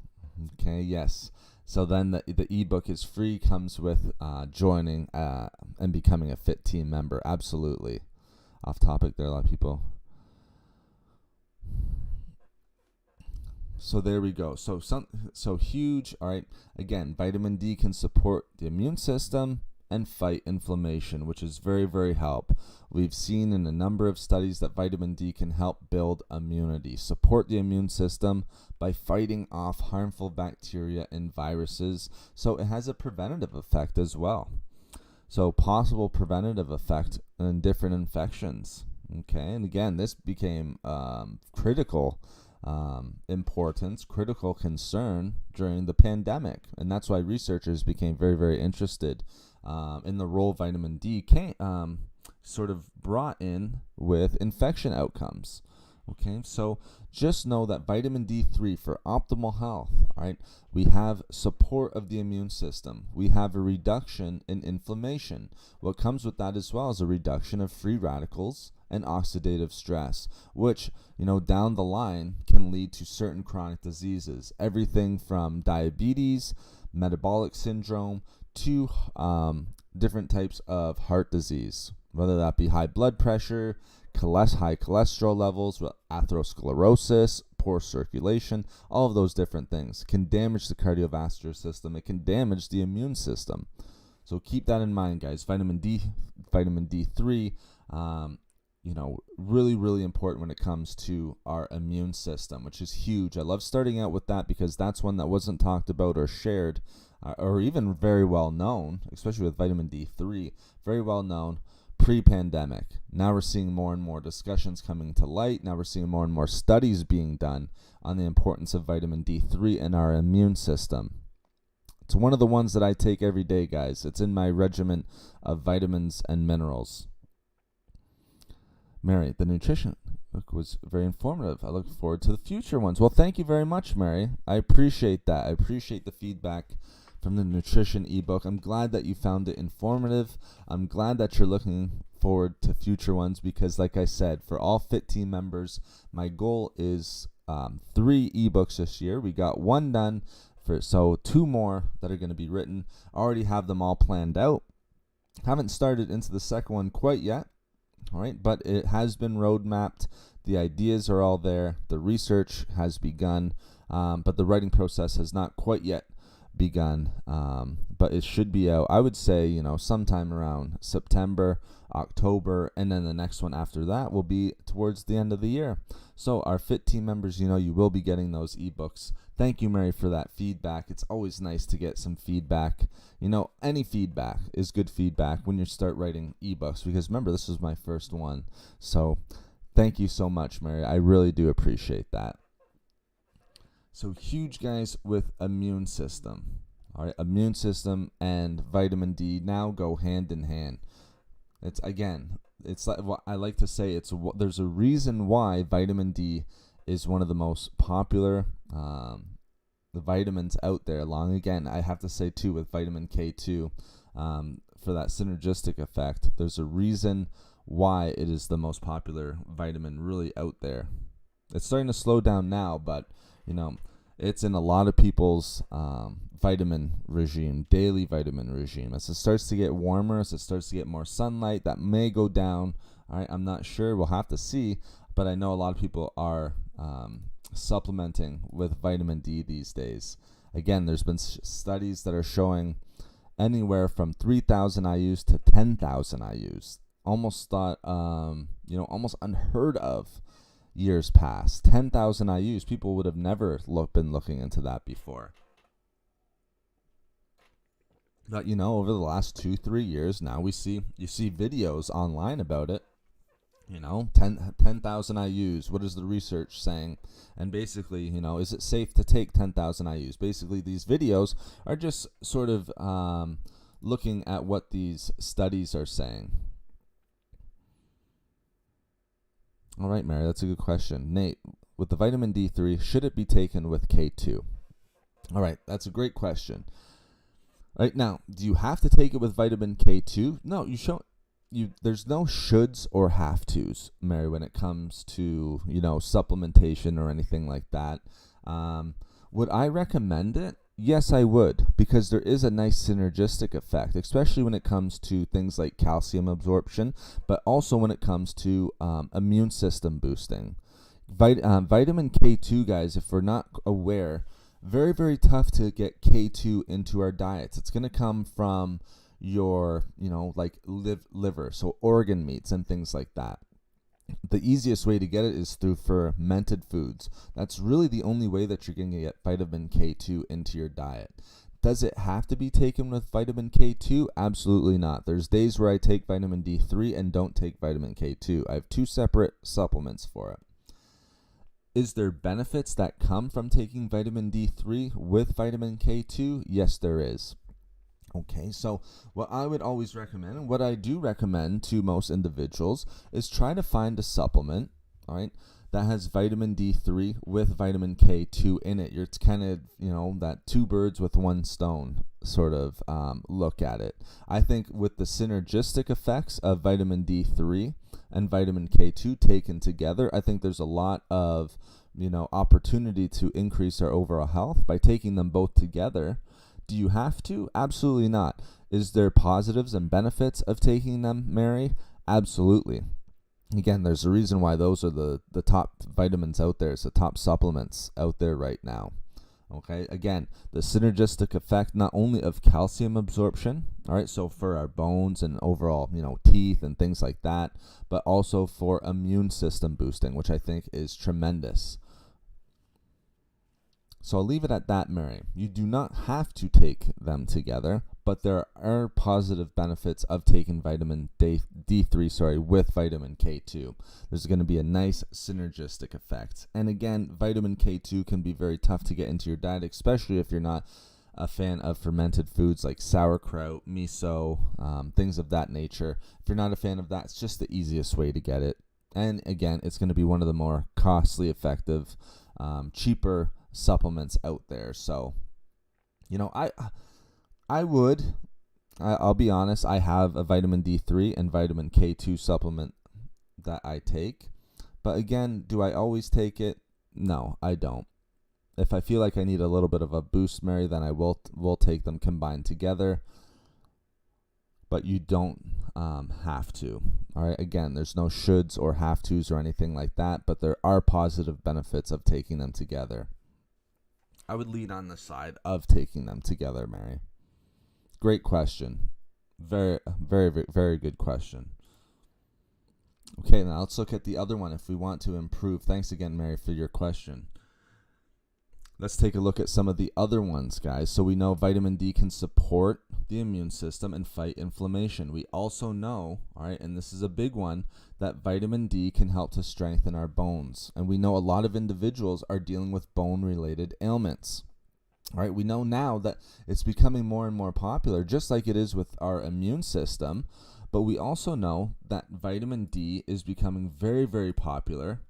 Okay, yes. So then the ebook is free, comes with joining and becoming a Fit Team member. Absolutely. Off topic there, a lot of people. So there we go. So huge. All right. Again, vitamin D can support the immune system and fight inflammation, which is very, very help. We've seen in a number of studies that vitamin D can help build immunity, support the immune system by fighting off harmful bacteria and viruses. So it has a preventative effect as well. So possible preventative effect in different infections. Okay, and again, this became critical importance, critical concern during the pandemic, and that's why researchers became very, very interested in the role vitamin D sort of brought in with infection outcomes. Okay, so just know that vitamin D3 for optimal health, all right, we have support of the immune system. We have a reduction in inflammation. What comes with that as well is a reduction of free radicals and oxidative stress, which, down the line can lead to certain chronic diseases. Everything from diabetes, metabolic syndrome, to different types of heart disease, whether that be high blood pressure, high cholesterol levels, atherosclerosis, poor circulation, all of those different things can damage the cardiovascular system. It can damage the immune system. So keep that in mind, guys. Vitamin D3, really, really important when it comes to our immune system, which is huge. I love starting out with that because that's one that wasn't talked about or shared or even very well known, especially with vitamin D3, very well known. pre-pandemic. Now we're seeing more and more discussions coming to light. Now we're seeing more and more studies being done on the importance of vitamin D3 in our immune system. It's one of the ones that I take every day, guys. It's in my regimen of vitamins and minerals. Mary, the nutrition book was very informative. I look forward to the future ones. Well, thank you very much, Mary. I appreciate that. I appreciate the feedback from the nutrition ebook. I'm glad that you found it informative. I'm glad that you're looking forward to future ones because, like I said, for all Fit Team members, my goal is 3 ebooks this year. We got 1 done. So 2 more that are going to be written. I already have them all planned out. Haven't started into the second one quite yet. All right, but it has been roadmapped. The ideas are all there. The research has begun, but the writing process has not quite yet begun. But it should be out, I would say, sometime around September, October, and then the next one after that will be towards the end of the year. So our Fit Team members, you will be getting those ebooks. Thank you, Mary, for that feedback. It's always nice to get some feedback. Any feedback is good feedback when you start writing ebooks, because remember, this was my first one. So thank you so much, Mary. I really do appreciate that. So huge, guys, with immune system. All right, immune system and vitamin D now go hand in hand. It's like what I like to say. There's a reason why vitamin D is one of the most popular the vitamins out there. I have to say too, with vitamin K2, for that synergistic effect. There's a reason why it is the most popular vitamin really out there. It's starting to slow down now, but it's in a lot of people's vitamin regime, daily vitamin regime. As it starts to get warmer, as it starts to get more sunlight, that may go down. All right, I'm not sure. We'll have to see. But I know a lot of people are supplementing with vitamin D these days. Again, there's been studies that are showing anywhere from 3,000 IUs to 10,000 IUs. Almost thought, almost unheard of years past. 10,000 IUs. People would have never been looking into that before. But over the last 2-3 years now, you see videos online about it. 10,000 IUs. What is the research saying? And basically, is it safe to take 10,000 IUs? Basically, these videos are just sort of looking at what these studies are saying. All right, Mary, that's a good question. Nate, with the vitamin D3, should it be taken with K2? All right, that's a great question. Right now, do you have to take it with vitamin K2? No, there's no shoulds or have tos, Mary, when it comes to, supplementation or anything like that. Would I recommend it? Yes, I would, because there is a nice synergistic effect, especially when it comes to things like calcium absorption, but also when it comes to immune system boosting. Vitamin K2, guys, if we're not aware, very, very tough to get K2 into our diets. It's going to come from your, liver, so organ meats and things like that. The easiest way to get it is through fermented foods. That's really the only way that you're going to get vitamin K2 into your diet. Does it have to be taken with vitamin K2? Absolutely not. There's days where I take vitamin D3 and don't take vitamin K2. I have 2 separate supplements for it. Is there benefits that come from taking vitamin D3 with vitamin K2? Yes, there is. Okay, so what I would always recommend, and what I do recommend to most individuals, is try to find a supplement, all right, that has vitamin D3 with vitamin K2 in it. It's kind of, that 2 birds with 1 stone sort of look at it. I think with the synergistic effects of vitamin D3 and vitamin K2 taken together, I think there's a lot of, opportunity to increase our overall health by taking them both together. Do you have to? Absolutely not. Is there positives and benefits of taking them, Mary? Absolutely. Again, there's a reason why those are the top vitamins out there. It's the top supplements out there right now. Okay, again, the synergistic effect not only of calcium absorption, all right, so for our bones and overall, teeth and things like that, but also for immune system boosting, which I think is tremendous. So I'll leave it at that, Mary. You do not have to take them together, but there are positive benefits of taking vitamin D3 with vitamin K2. There's going to be a nice synergistic effect. And again, vitamin K2 can be very tough to get into your diet, especially if you're not a fan of fermented foods like sauerkraut, miso, things of that nature. If you're not a fan of that, it's just the easiest way to get it. And again, it's going to be one of the more costly, effective, cheaper supplements out there. So, I'll be honest, I have a vitamin D3 and vitamin K2 supplement that I take. But again, do I always take it? No, I don't. If I feel like I need a little bit of a boost, Mary, then I will take them combined together. But you don't have to. All right. Again, there's no shoulds or have tos or anything like that, but there are positive benefits of taking them together. I would lean on the side of taking them together, Mary. Great question. Very, very, very, very good question. Okay, now let's look at the other one if we want to improve. Thanks again, Mary, for your question. Let's take a look at some of the other ones, guys. So we know vitamin D can support the immune system and fight inflammation. We also know, all right, and this is a big one, that vitamin D can help to strengthen our bones. And we know a lot of individuals are dealing with bone-related ailments. All right, we know now that it's becoming more and more popular, just like it is with our immune system. But we also know that vitamin D is becoming very, very popular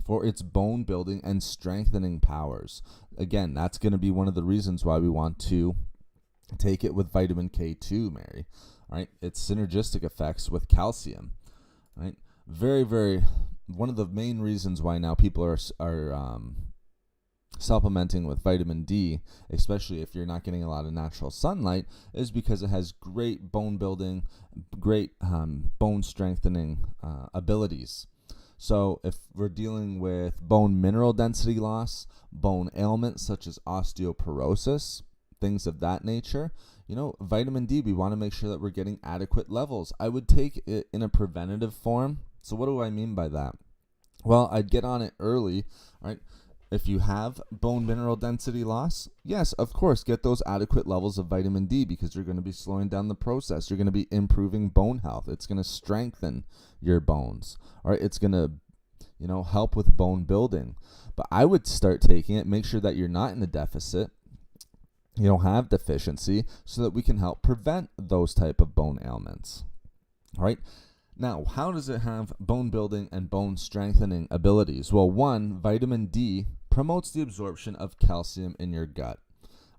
for its bone building and strengthening powers. Again, that's going to be one of the reasons why we want to take it with vitamin K2, Mary. All right, its synergistic effects with calcium. All right, very, very, one of the main reasons why now people are supplementing with vitamin D, especially if you're not getting a lot of natural sunlight, is because it has great bone building, great bone strengthening abilities. So if we're dealing with bone mineral density loss, bone ailments such as osteoporosis, things of that nature, vitamin D, we want to make sure that we're getting adequate levels. I would take it in a preventative form. So what do I mean by that? Well, I'd get on it early, right? If you have bone mineral density loss, yes, of course, get those adequate levels of vitamin D because you're going to be slowing down the process. You're going to be improving bone health. It's going to strengthen your bones. All right, it's going to, help with bone building. But I would start taking it, make sure that you're not in a deficit, you don't have deficiency, so that we can help prevent those type of bone ailments. All right. Now, how does it have bone building and bone strengthening abilities? Well, one, vitamin D promotes the absorption of calcium in your gut.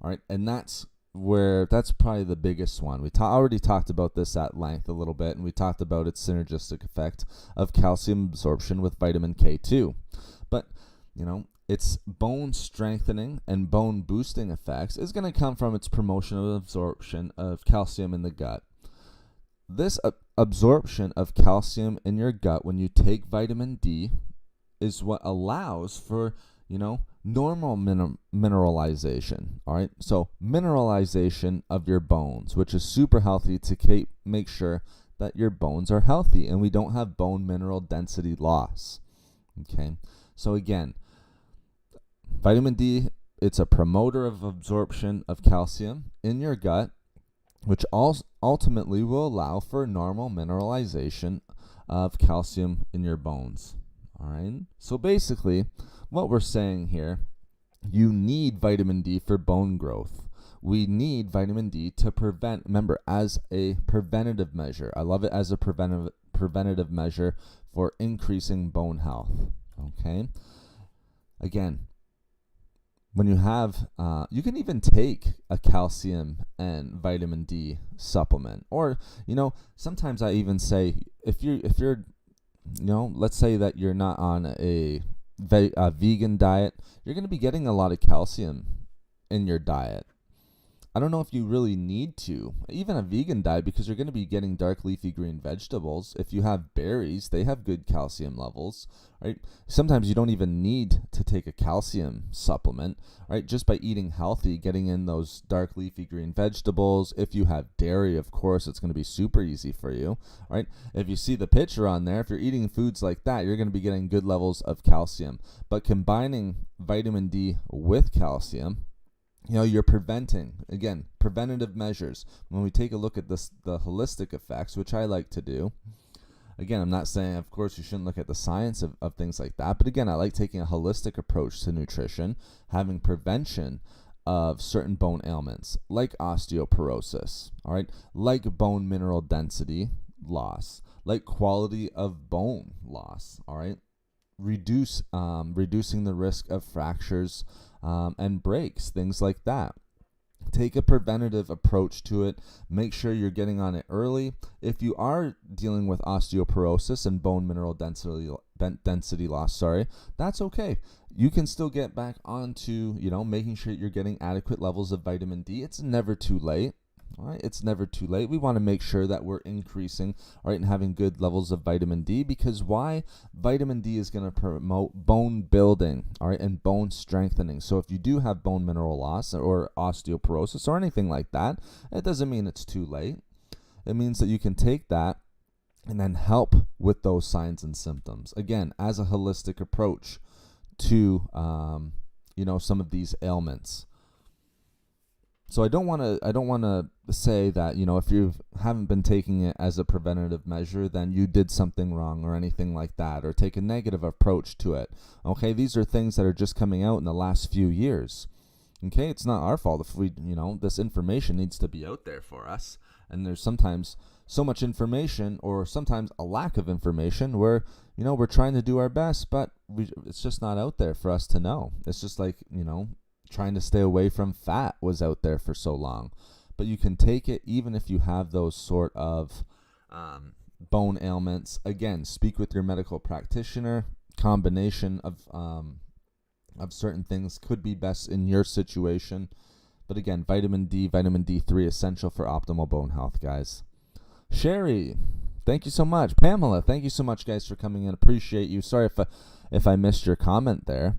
All right, and that's probably the biggest one. We already talked about this at length a little bit, and we talked about its synergistic effect of calcium absorption with vitamin K2. But, its bone strengthening and bone boosting effects is going to come from its promotion of absorption of calcium in the gut. This absorption of calcium in your gut when you take vitamin D is what allows for, normal mineralization. All right. So mineralization of your bones, which is super healthy to make sure that your bones are healthy and we don't have bone mineral density loss. Okay. So again, vitamin D, it's a promoter of absorption of calcium in your gut, which ultimately will allow for normal mineralization of calcium in your bones. All right. So basically, what we're saying here, you need vitamin D for bone growth. We need vitamin D to remember, as a preventative measure. I love it as a preventative measure for increasing bone health. Okay. Again, when you have, you can even take a calcium and vitamin D supplement, or sometimes I even say if you're, let's say that you're not on a vegan diet, you're going to be getting a lot of calcium in your diet. I don't know if you really need to. Even a vegan diet, because you're going to be getting dark leafy green vegetables. If you have berries, they have good calcium levels, right? Sometimes you don't even need to take a calcium supplement, right? Just by eating healthy, getting in those dark leafy green vegetables. If you have dairy, of course, it's going to be super easy for you, right? If you see the picture on there, if you're eating foods like that, you're going to be getting good levels of calcium. But combining vitamin D with calcium, you're preventing, again, preventative measures. When we take a look at this, the holistic effects, which I like to do, again, I'm not saying, of course, you shouldn't look at the science of things like that, but again, I like taking a holistic approach to nutrition, having prevention of certain bone ailments, like osteoporosis, all right, like bone mineral density loss, like quality of bone loss, all right, reducing the risk of fractures and breaks, things like that. Take a preventative approach to it. Make sure you're getting on it early. If you are dealing with osteoporosis and bone mineral density loss, that's okay. You can still get back onto, making sure you're getting adequate levels of vitamin D. It's never too late. All right, it's never too late. We want to make sure that we're increasing, all right, and having good levels of vitamin D, because why? Vitamin D is going to promote bone building, all right, and bone strengthening. So if you do have bone mineral loss or osteoporosis or anything like that, it doesn't mean it's too late. It means that you can take that and then help with those signs and symptoms. Again, as a holistic approach to, some of these ailments. So I don't want to say that, if you haven't been taking it as a preventative measure, then you did something wrong or anything like that, or take a negative approach to it. Okay, these are things that are just coming out in the last few years. Okay, it's not our fault if we, this information needs to be out there for us. And there's sometimes so much information, or sometimes a lack of information, where, we're trying to do our best, but it's just not out there for us to know. It's just like, trying to stay away from fat was out there for so long. But you can take it even if you have those sort of bone ailments. Again, speak with your medical practitioner. Combination of certain things could be best in your situation. But again, vitamin D, vitamin D3, essential for optimal bone health, guys. Sherry, thank you so much. Pamela, thank you so much, guys, for coming in. Appreciate you. Sorry if I missed your comment there.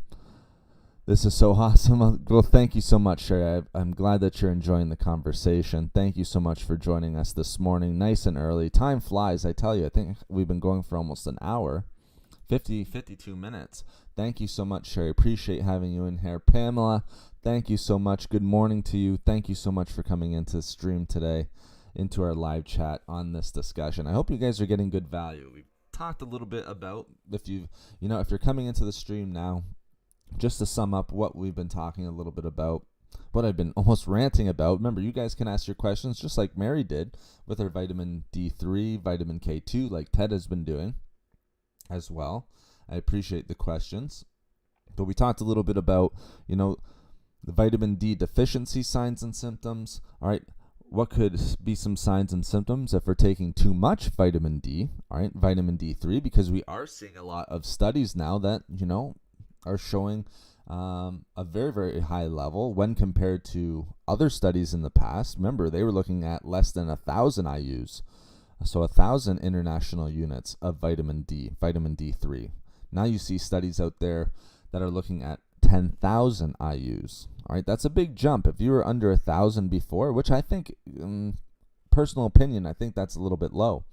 This is so awesome. Well, thank you so much, Sherry. I'm glad that you're enjoying the conversation. Thank you so much for joining us this morning, nice and early. Time flies, I tell you. I think we've been going for almost an hour, 52 minutes. Thank you so much, Sherry. Appreciate having you in here. Pamela, thank you so much. Good morning to you. Thank you so much for coming into the stream today, into our live chat on this discussion. I hope you guys are getting good value. We've talked a little bit about, if you're coming into the stream now, just to sum up what we've been talking a little bit about, what I've been almost ranting about. Remember, you guys can ask your questions just like Mary did with her vitamin D3, vitamin K2, like Ted has been doing as well. I appreciate the questions. But we talked a little bit about, the vitamin D deficiency signs and symptoms. All right, what could be some signs and symptoms if we're taking too much vitamin D, all right, vitamin D3, because we are seeing a lot of studies now that, are showing a very, very high level when compared to other studies in the past. Remember, they were looking at less than 1,000 IUs, so 1,000 international units of vitamin D, vitamin D3. Now you see studies out there that are looking at 10,000 IUs. All right, that's a big jump. If you were under 1,000 before, which I think, personal opinion, I think that's a little bit low.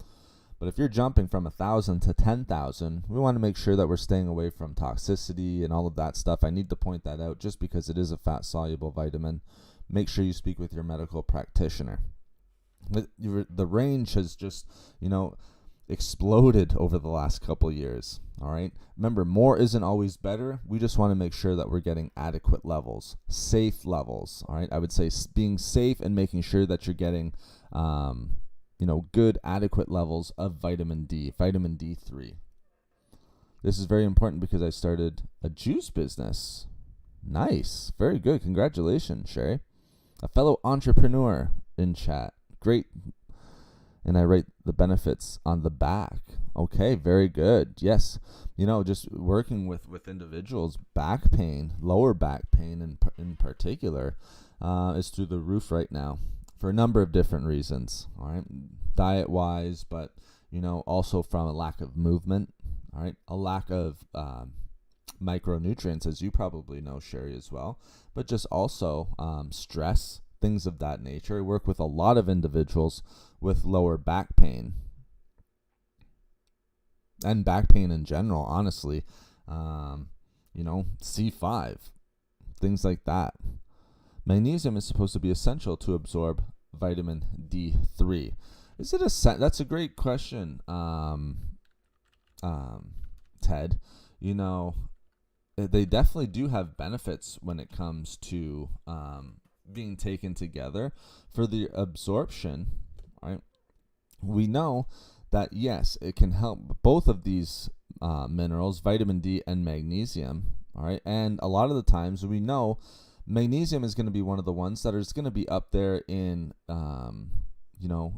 But if you're jumping from 1,000 to 10,000, we want to make sure that we're staying away from toxicity and all of that stuff. I need to point that out just because it is a fat-soluble vitamin. Make sure you speak with your medical practitioner. The range has just, exploded over the last couple years, all right? Remember, more isn't always better. We just want to make sure that we're getting adequate levels, safe levels, all right? I would say being safe and making sure that you're getting good, adequate levels of vitamin D, vitamin D3. This is very important because I started a juice business. Nice. Very good. Congratulations, Sherry. A fellow entrepreneur in chat. Great. And I write the benefits on the back. Okay, very good. Yes. Just working with individuals, back pain, lower back pain in particular, is through the roof right now for a number of different reasons. All right, diet-wise, but also from a lack of movement. All right, a lack of micronutrients, as you probably know, Sherry, as well, but just also stress, things of that nature. I work with a lot of individuals with lower back pain and back pain in general, honestly. C5, things like that. Magnesium is supposed to be essential to absorb vitamin D3. Is it that's a great question, Ted. They definitely do have benefits when it comes to being taken together for the absorption, right? We know that, yes, it can help both of these minerals, vitamin D and magnesium, all right? And a lot of the times we know magnesium is going to be one of the ones that is going to be up there in,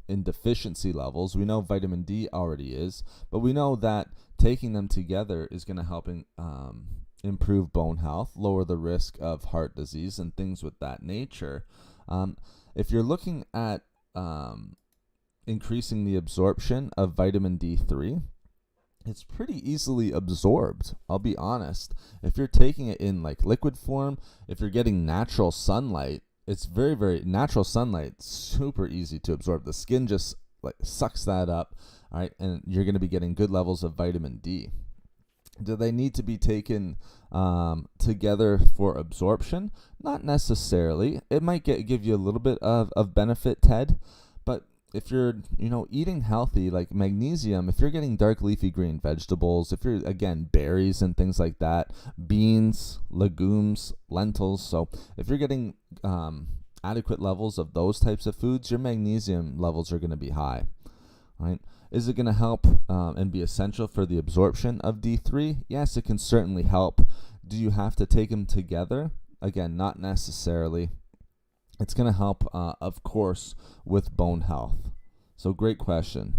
in deficiency levels. We know vitamin D already is, but we know that taking them together is going to help improve bone health, lower the risk of heart disease and things with that nature. If you're looking at increasing the absorption of vitamin D3, it's pretty easily absorbed. I'll be honest. If you're taking it in like liquid form, if you're getting natural sunlight, it's very, very natural sunlight, super easy to absorb. The skin just like sucks that up, all right, and you're going to be getting good levels of vitamin D. Do they need to be taken together for absorption? Not necessarily. It might give you a little bit of benefit, Ted, but if you're, eating healthy, like magnesium, if you're getting dark leafy green vegetables, if you're, again, berries and things like that, beans, legumes, lentils, so if you're getting adequate levels of those types of foods, your magnesium levels are going to be high, right? Is it going to help and be essential for the absorption of D3? Yes, it can certainly help. Do you have to take them together? Again, not necessarily. It's going to help, of course, with bone health. So great question.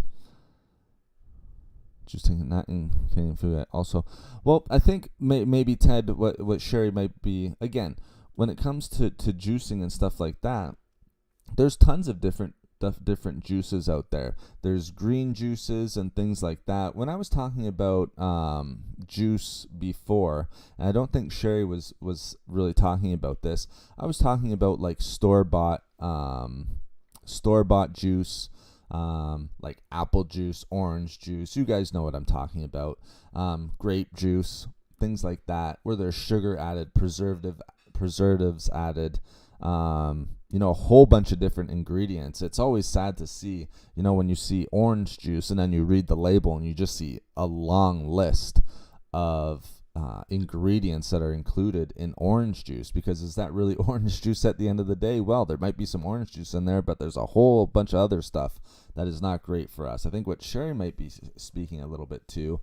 Just taking that in Canadian food also. Well, I think maybe, Ted, what Sherry might be, again, when it comes to juicing and stuff like that, there's tons of different juices out there. There's green juices and things like that. When I was talking about juice before, and I don't think Sherry was really talking about this, I was talking about like store-bought juice, like apple juice, orange juice. You guys know what I'm talking about. Grape juice, things like that, where there's sugar added, preservatives added, a whole bunch of different ingredients. It's always sad to see, when you see orange juice and then you read the label and you just see a long list of ingredients that are included in orange juice, because is that really orange juice at the end of the day? Well, there might be some orange juice in there, but there's a whole bunch of other stuff that is not great for us. I think what Sherry might be speaking a little bit to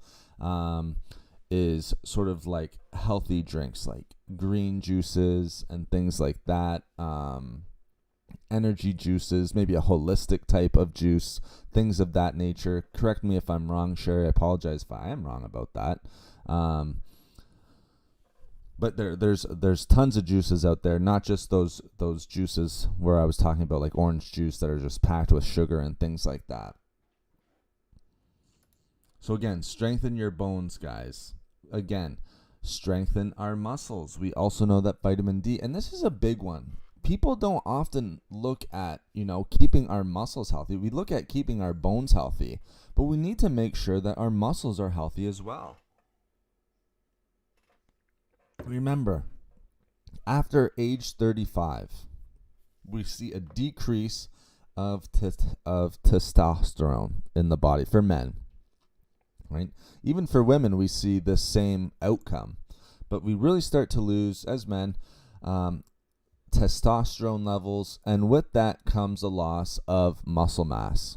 is sort of like healthy drinks, like green juices and things like that, energy juices, maybe a holistic type of juice, things of that nature. Correct me if I'm wrong, Sherry. I apologize if I am wrong about that. But there's tons of juices out there, not just those juices where I was talking about, like orange juice, that are just packed with sugar and things like that. So again, strengthen your bones, guys. Again, strengthen our muscles. We also know that vitamin D, and this is a big one. People don't often look at, keeping our muscles healthy. We look at keeping our bones healthy, but we need to make sure that our muscles are healthy as well. Remember, after age 35, we see a decrease of testosterone in the body for men, right? Even for women, we see the same outcome, but we really start to lose, as men, testosterone levels, and with that comes a loss of muscle mass.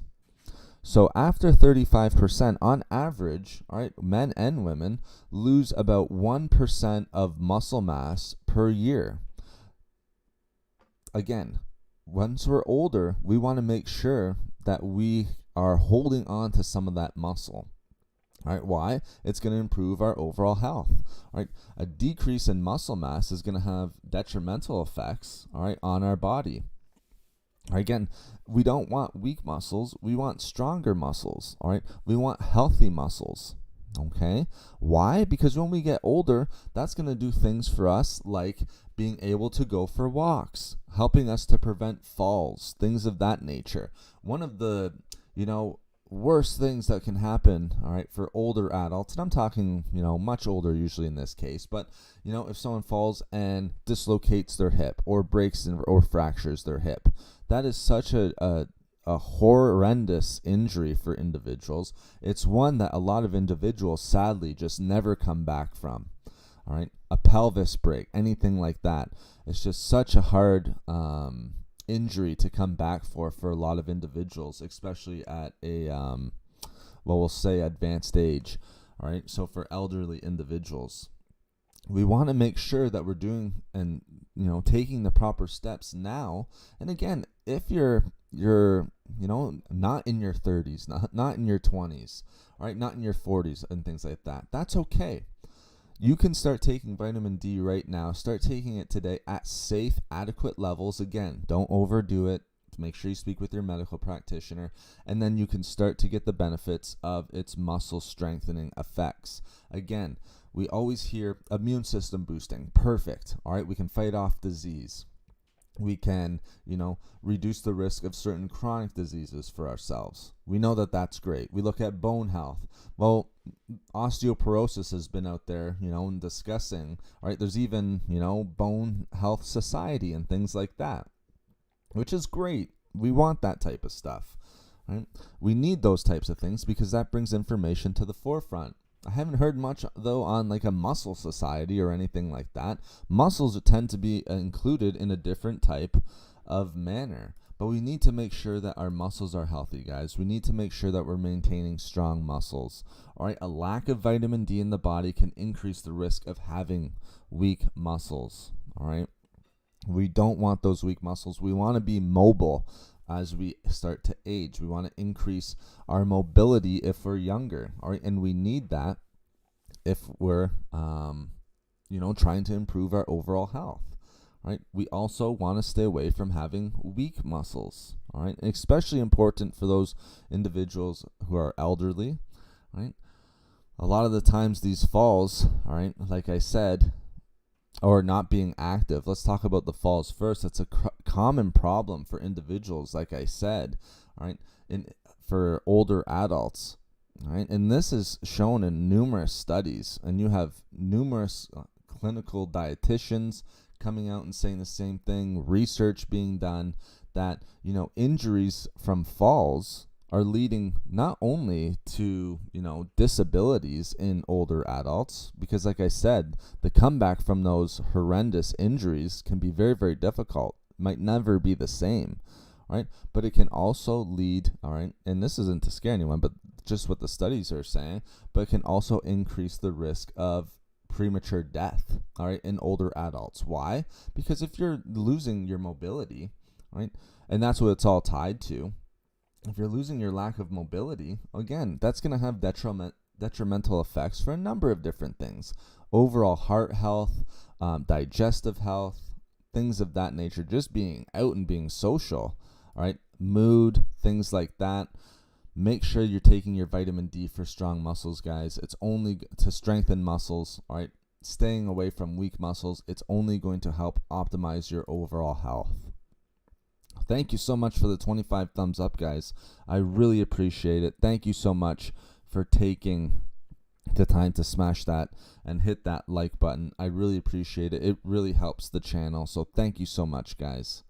So after 35%, on average, all right, men and women lose about 1% of muscle mass per year. Again, once we're older, we want to make sure that we are holding on to some of that muscle. All right, why? It's going to improve our overall health. All right, a decrease in muscle mass is going to have detrimental effects, all right, on our body. All right, again, we don't want weak muscles. We want stronger muscles. All right, we want healthy muscles. Okay, why? Because when we get older, that's going to do things for us like being able to go for walks, helping us to prevent falls, things of that nature. One of the, worst things that can happen, all right, for older adults, and I'm talking, much older usually in this case, but, if someone falls and dislocates their hip or breaks or fractures their hip, that is such a horrendous injury for individuals. It's one that a lot of individuals sadly just never come back from. All right, a pelvis break, anything like that. It's just such a hard injury to come back for a lot of individuals, especially at a we'll say advanced age. All right, so for elderly individuals, we want to make sure that we're doing and taking the proper steps now. And again, if you're not in your 30s, not in your 20s, all right, not in your 40s and things like that, that's okay. You can start taking vitamin D right now. Start taking it today at safe, adequate levels. Again, don't overdo it. Make sure you speak with your medical practitioner, and then you can start to get the benefits of its muscle strengthening effects. Again, we always hear immune system boosting. Perfect. All right, we can fight off disease. We can, reduce the risk of certain chronic diseases for ourselves. We know that that's great. We look at bone health. Well, osteoporosis has been out there, and discussing, all right, there's even, bone health society and things like that, which is great. We want that type of stuff, right? We need those types of things because that brings information to the forefront. I haven't heard much, though, on like a muscle society or anything like that. Muscles tend to be included in a different type of manner. But we need to make sure that our muscles are healthy, guys. We need to make sure that we're maintaining strong muscles. All right, a lack of vitamin D in the body can increase the risk of having weak muscles. All right, we don't want those weak muscles. We want to be mobile as we start to age. We want to increase our mobility if we're younger, all right? And we need that if we're, trying to improve our overall health, right? We also want to stay away from having weak muscles, all right? And especially important for those individuals who are elderly, right? A lot of the times these falls, all right, like I said, or not being active. Let's talk about the falls first. It's a common problem for individuals, like I said, all right, for older adults, all right, and this is shown in numerous studies, and you have numerous clinical dietitians coming out and saying the same thing, research being done that, injuries from falls are leading not only to, disabilities in older adults, because like I said, the comeback from those horrendous injuries can be very, very difficult. It might never be the same, right? But it can also lead, all right, and this isn't to scare anyone, but just what the studies are saying, but it can also increase the risk of premature death, all right, in older adults. Why? Because if you're losing your mobility, right, and that's what it's all tied to, if you're losing your lack of mobility, again, that's going to have detrimental effects for a number of different things. Overall heart health, digestive health, things of that nature, just being out and being social, all right, mood, things like that. Make sure you're taking your vitamin D for strong muscles, guys. It's only to strengthen muscles, all right, staying away from weak muscles. It's only going to help optimize your overall health. Thank you so much for the 25 thumbs up, guys. I really appreciate it. Thank you so much for taking the time to smash that and hit that like button. I really appreciate it. It really helps the channel. So thank you so much, guys.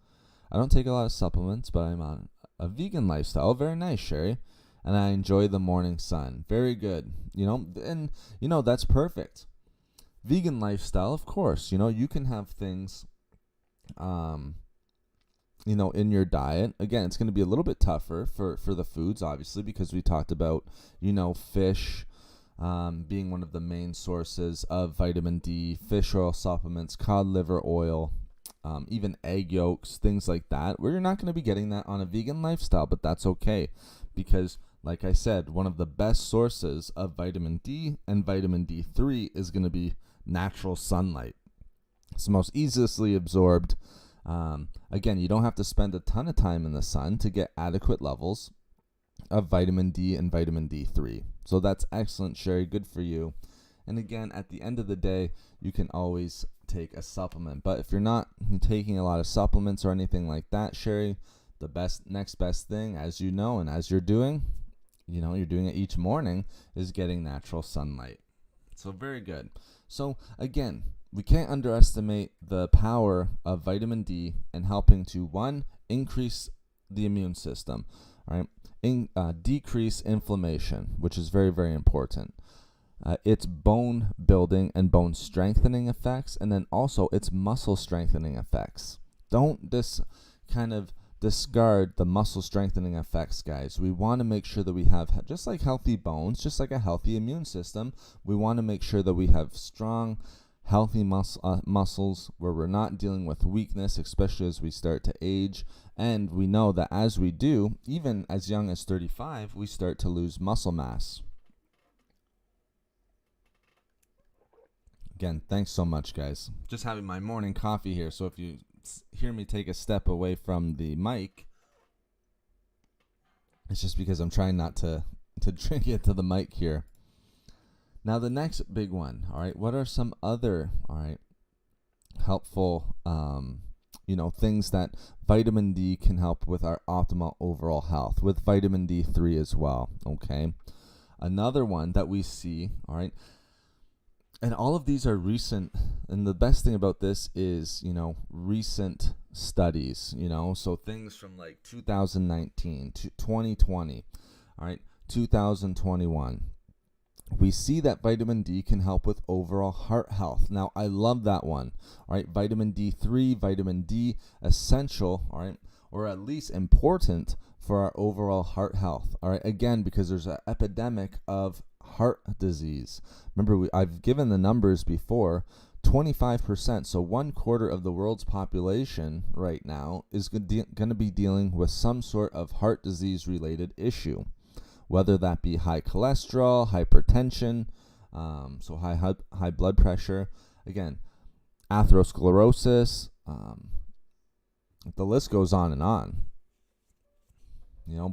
I don't take a lot of supplements, but I'm on a vegan lifestyle. Very nice, Sherry. And I enjoy the morning sun. Very good. And that's perfect. Vegan lifestyle, of course. You can have things in your diet. Again, it's going to be a little bit tougher for the foods, obviously, because we talked about, fish being one of the main sources of vitamin D, fish oil supplements, cod liver oil, even egg yolks, things like that, where you're not going to be getting that on a vegan lifestyle, but that's okay because like I said, one of the best sources of vitamin D and vitamin D3 is going to be natural sunlight. It's the most easily absorbed. Again, you don't have to spend a ton of time in the sun to get adequate levels of vitamin D and vitamin D3. So that's excellent, Sherry. Good for you. And again, at the end of the day, you can always take a supplement. But if you're not taking a lot of supplements or anything like that, Sherry, the next best thing, as you know, and as you're doing it each morning, is getting natural sunlight. So very good. So again, we can't underestimate the power of vitamin D in helping to, one, increase the immune system, right? Decrease inflammation, which is very, very important. Its bone building and bone strengthening effects, and then also its muscle strengthening effects. Don't discard the muscle strengthening effects, guys. We want to make sure that we have, just like healthy bones, just like a healthy immune system, we want to make sure that we have strong, healthy muscles where we're not dealing with weakness, especially as we start to age. And we know that as we do, even as young as 35, we start to lose muscle mass. Again, thanks so much, guys. Just having my morning coffee here, so if you hear me take a step away from the mic, it's just because I'm trying not to drink it to the mic here. Now, the next big one, all right, what are some other, all right, helpful, things that vitamin D can help with our optimal overall health, with vitamin D3 as well, okay? Another one that we see, all right, and all of these are recent, and the best thing about this is, recent studies, so things from like 2019 to 2020, all right, 2021. We see that vitamin D can help with overall heart health. Now, I love that one, all right, vitamin D3, vitamin D, essential, all right, or at least important for our overall heart health, all right, again, because there's an epidemic of heart disease. Remember, I've given the numbers before. 25%, so 1/4 of the world's population right now is going to be dealing with some sort of heart disease related issue, whether that be high cholesterol, hypertension, so high blood pressure, again, atherosclerosis, the list goes on and on.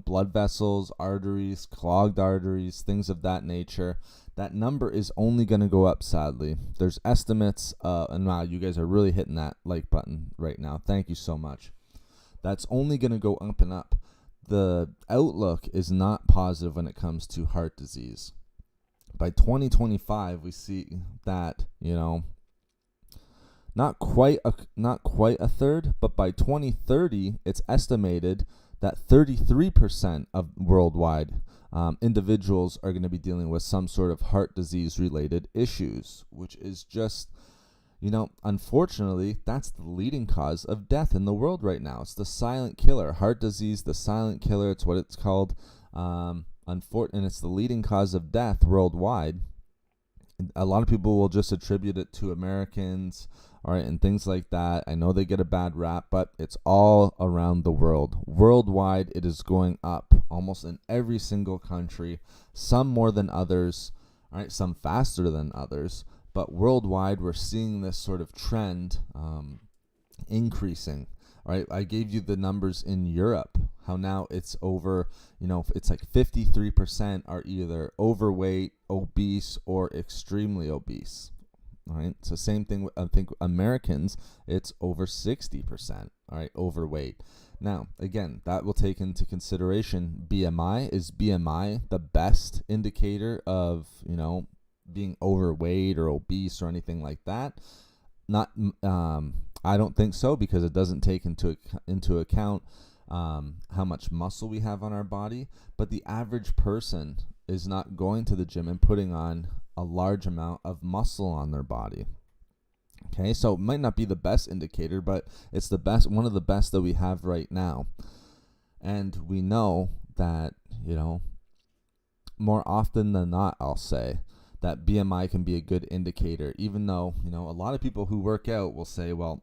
Blood vessels, arteries, clogged arteries, things of that nature. That number is only going to go up, sadly. There's estimates, and wow, you guys are really hitting that like button right now. Thank you so much. That's only going to go up and up. The outlook is not positive when it comes to heart disease. By 2025, we see that, not quite a third, but by 2030, it's estimated that 33% of worldwide individuals are going to be dealing with some sort of heart disease related issues, which is just, unfortunately, that's the leading cause of death in the world right now. It's the silent killer. Heart disease, the silent killer, it's what it's called. And it's the leading cause of death worldwide. A lot of people will just attribute it to Americans, all right, and things like that. I know they get a bad rap, but it's all around the world. Worldwide, it is going up almost in every single country, some more than others, all right, some faster than others, but worldwide, we're seeing this sort of trend increasing. All right, I gave you the numbers in Europe, how now it's over, it's like 53% are either overweight, obese, or extremely obese. All right, so same thing with, I think, Americans, it's over 60%, all right, overweight. Now, again, that will take into consideration BMI. Is BMI the best indicator of, being overweight or obese or anything like that? Not, I don't think so, because it doesn't take into account how much muscle we have on our body. But the average person is not going to the gym and putting on a large amount of muscle on their body. Okay, so it might not be the best indicator, but it's the best, one of the best that we have right now. And we know that, more often than not, I'll say, that BMI can be a good indicator, even though, a lot of people who work out will say, well,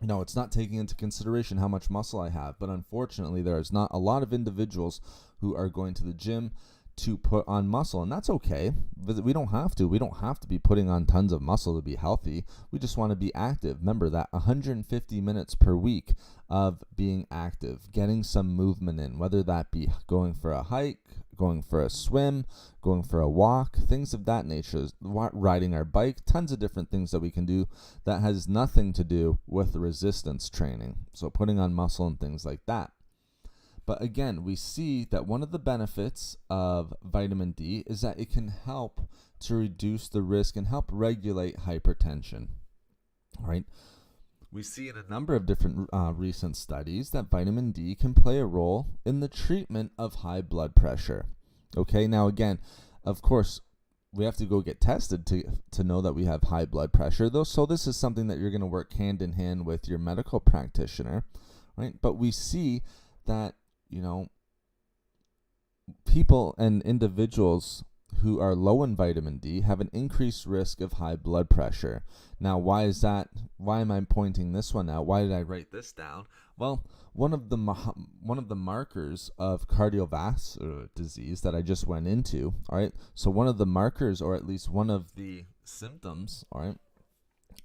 It's not taking into consideration how much muscle I have. But unfortunately, there's not a lot of individuals who are going to the gym to put on muscle, and that's okay. But we don't have to. We don't have to be putting on tons of muscle to be healthy. We just want to be active. Remember that 150 minutes per week of being active, getting some movement in, whether that be going for a hike, going for a swim, going for a walk, things of that nature, riding our bike, tons of different things that we can do that has nothing to do with resistance training. So putting on muscle and things like that. But again, we see that one of the benefits of vitamin D is that it can help to reduce the risk and help regulate hypertension. All right. We see in a number of different recent studies that vitamin D can play a role in the treatment of high blood pressure. Okay, now again, of course, we have to go get tested to know that we have high blood pressure, though. So this is something that you're going to work hand in hand with your medical practitioner, right? But we see that, people and individuals who are low in vitamin D have an increased risk of high blood pressure. Now, why is that? Why am I pointing this one out? Why did I write this down? Well, one of the markers of cardiovascular disease that I just went into, all right? So one of the markers, or at least one of the symptoms, all right,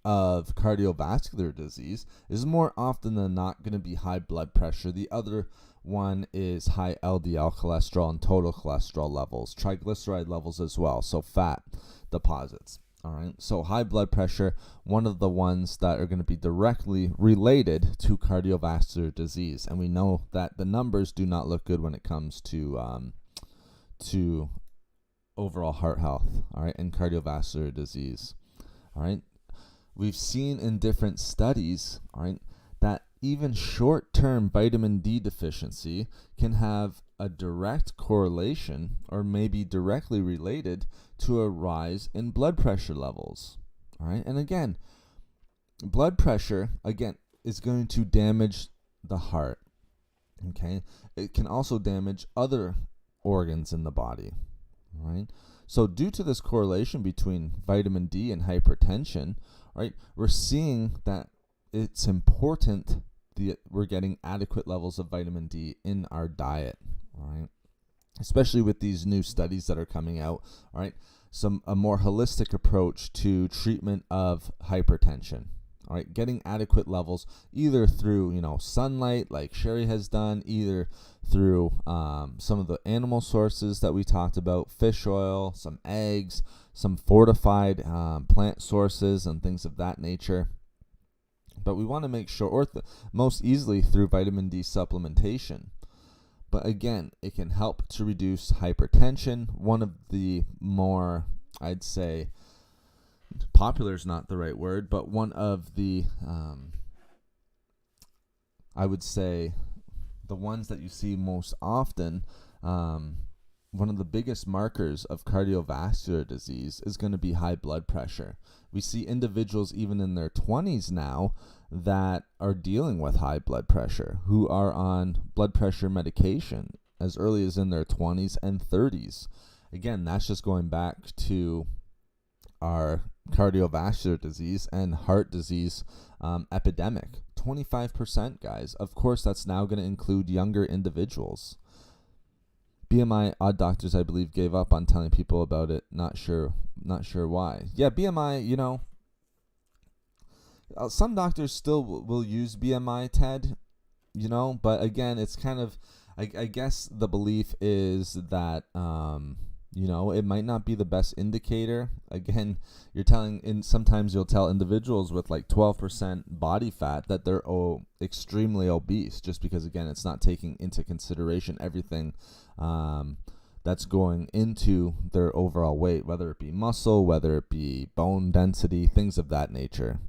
of cardiovascular disease is more often than not going to be high blood pressure. The other one is high LDL cholesterol and total cholesterol levels, triglyceride levels as well, so fat deposits. All right, so high blood pressure, one of the ones that are going to be directly related to cardiovascular disease, and we know that the numbers do not look good when it comes to overall heart health, all right, and cardiovascular disease. All right, we've seen in different studies, all right, that even short-term vitamin D deficiency can have a direct correlation or maybe directly related to a rise in blood pressure levels. All right, and again, blood pressure, again, is going to damage the heart. Okay, it can also damage other organs in the body. All right, so due to this correlation between vitamin D and hypertension, right, we're seeing that it's important that we're getting adequate levels of vitamin D in our diet, all right? Especially with these new studies that are coming out, all right? A more holistic approach to treatment of hypertension, all right? Getting adequate levels either through, sunlight like Sherry has done, either through some of the animal sources that we talked about, fish oil, some eggs, some fortified plant sources and things of that nature. But we want to make sure, or most easily through vitamin D supplementation. But again, it can help to reduce hypertension. One of the more, I'd say, popular is not the right word, but one of the, I would say, the ones that you see most often, one of the biggest markers of cardiovascular disease is going to be high blood pressure. We see individuals even in their 20s now that are dealing with high blood pressure, who are on blood pressure medication as early as in their 20s and 30s. Again, that's just going back to our cardiovascular disease and heart disease epidemic. 25%, guys. Of course, that's now going to include younger individuals. BMI odd doctors, I believe, gave up on telling people about it. Not sure why. Yeah, BMI, some doctors still will use BMI, Ted, but again, it's kind of, I guess the belief is that, it might not be the best indicator. Again, sometimes you'll tell individuals with like 12% body fat that they're extremely obese, just because, again, it's not taking into consideration everything that's going into their overall weight, whether it be muscle, whether it be bone density, things of that nature.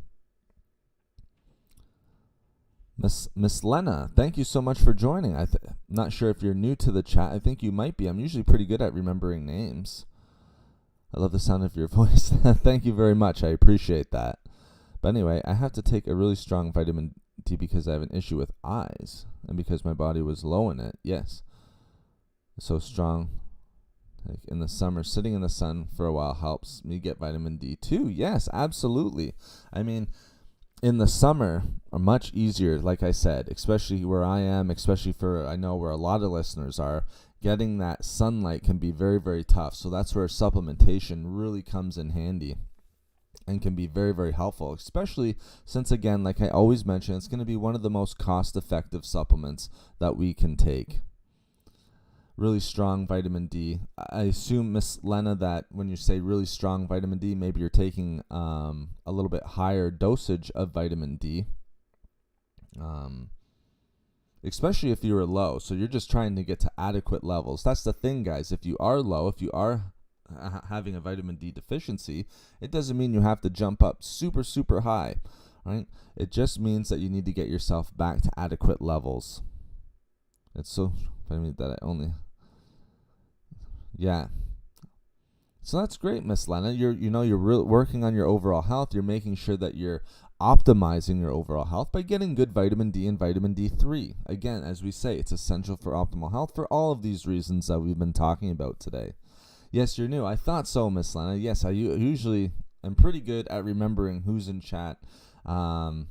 Miss Lena, thank you so much for joining. I'm not sure if you're new to the chat. I think you might be. I'm usually pretty good at remembering names. I love the sound of your voice. Thank you very much. I appreciate that. But anyway, I have to take a really strong vitamin D because I have an issue with eyes and because my body was low in it. Yes. So strong. Like in the summer, sitting in the sun for a while helps me get vitamin D too. Yes, absolutely. I mean, in the summer are much easier, like I said, especially where I am, especially for I know where a lot of listeners are. Getting that sunlight can be very, very tough. So that's where supplementation really comes in handy and can be very, very helpful, especially since, again, like I always mention, it's going to be one of the most cost-effective supplements that we can take. Really strong vitamin D. I assume, Miss Lena, that when you say really strong vitamin D, maybe you're taking a little bit higher dosage of vitamin D, especially if you were low. So you're just trying to get to adequate levels. That's the thing, guys. If you are low, if you are having a vitamin D deficiency, it doesn't mean you have to jump up super, super high, right? It just means that you need to get yourself back to adequate levels. It's so funny that I only... Yeah. So that's great, Miss Lena. You're working on your overall health. You're making sure that you're optimizing your overall health by getting good vitamin D and vitamin D3. Again, as we say, it's essential for optimal health for all of these reasons that we've been talking about today. Yes, you're new. I thought so, Miss Lena. Yes, I usually am pretty good at remembering who's in chat and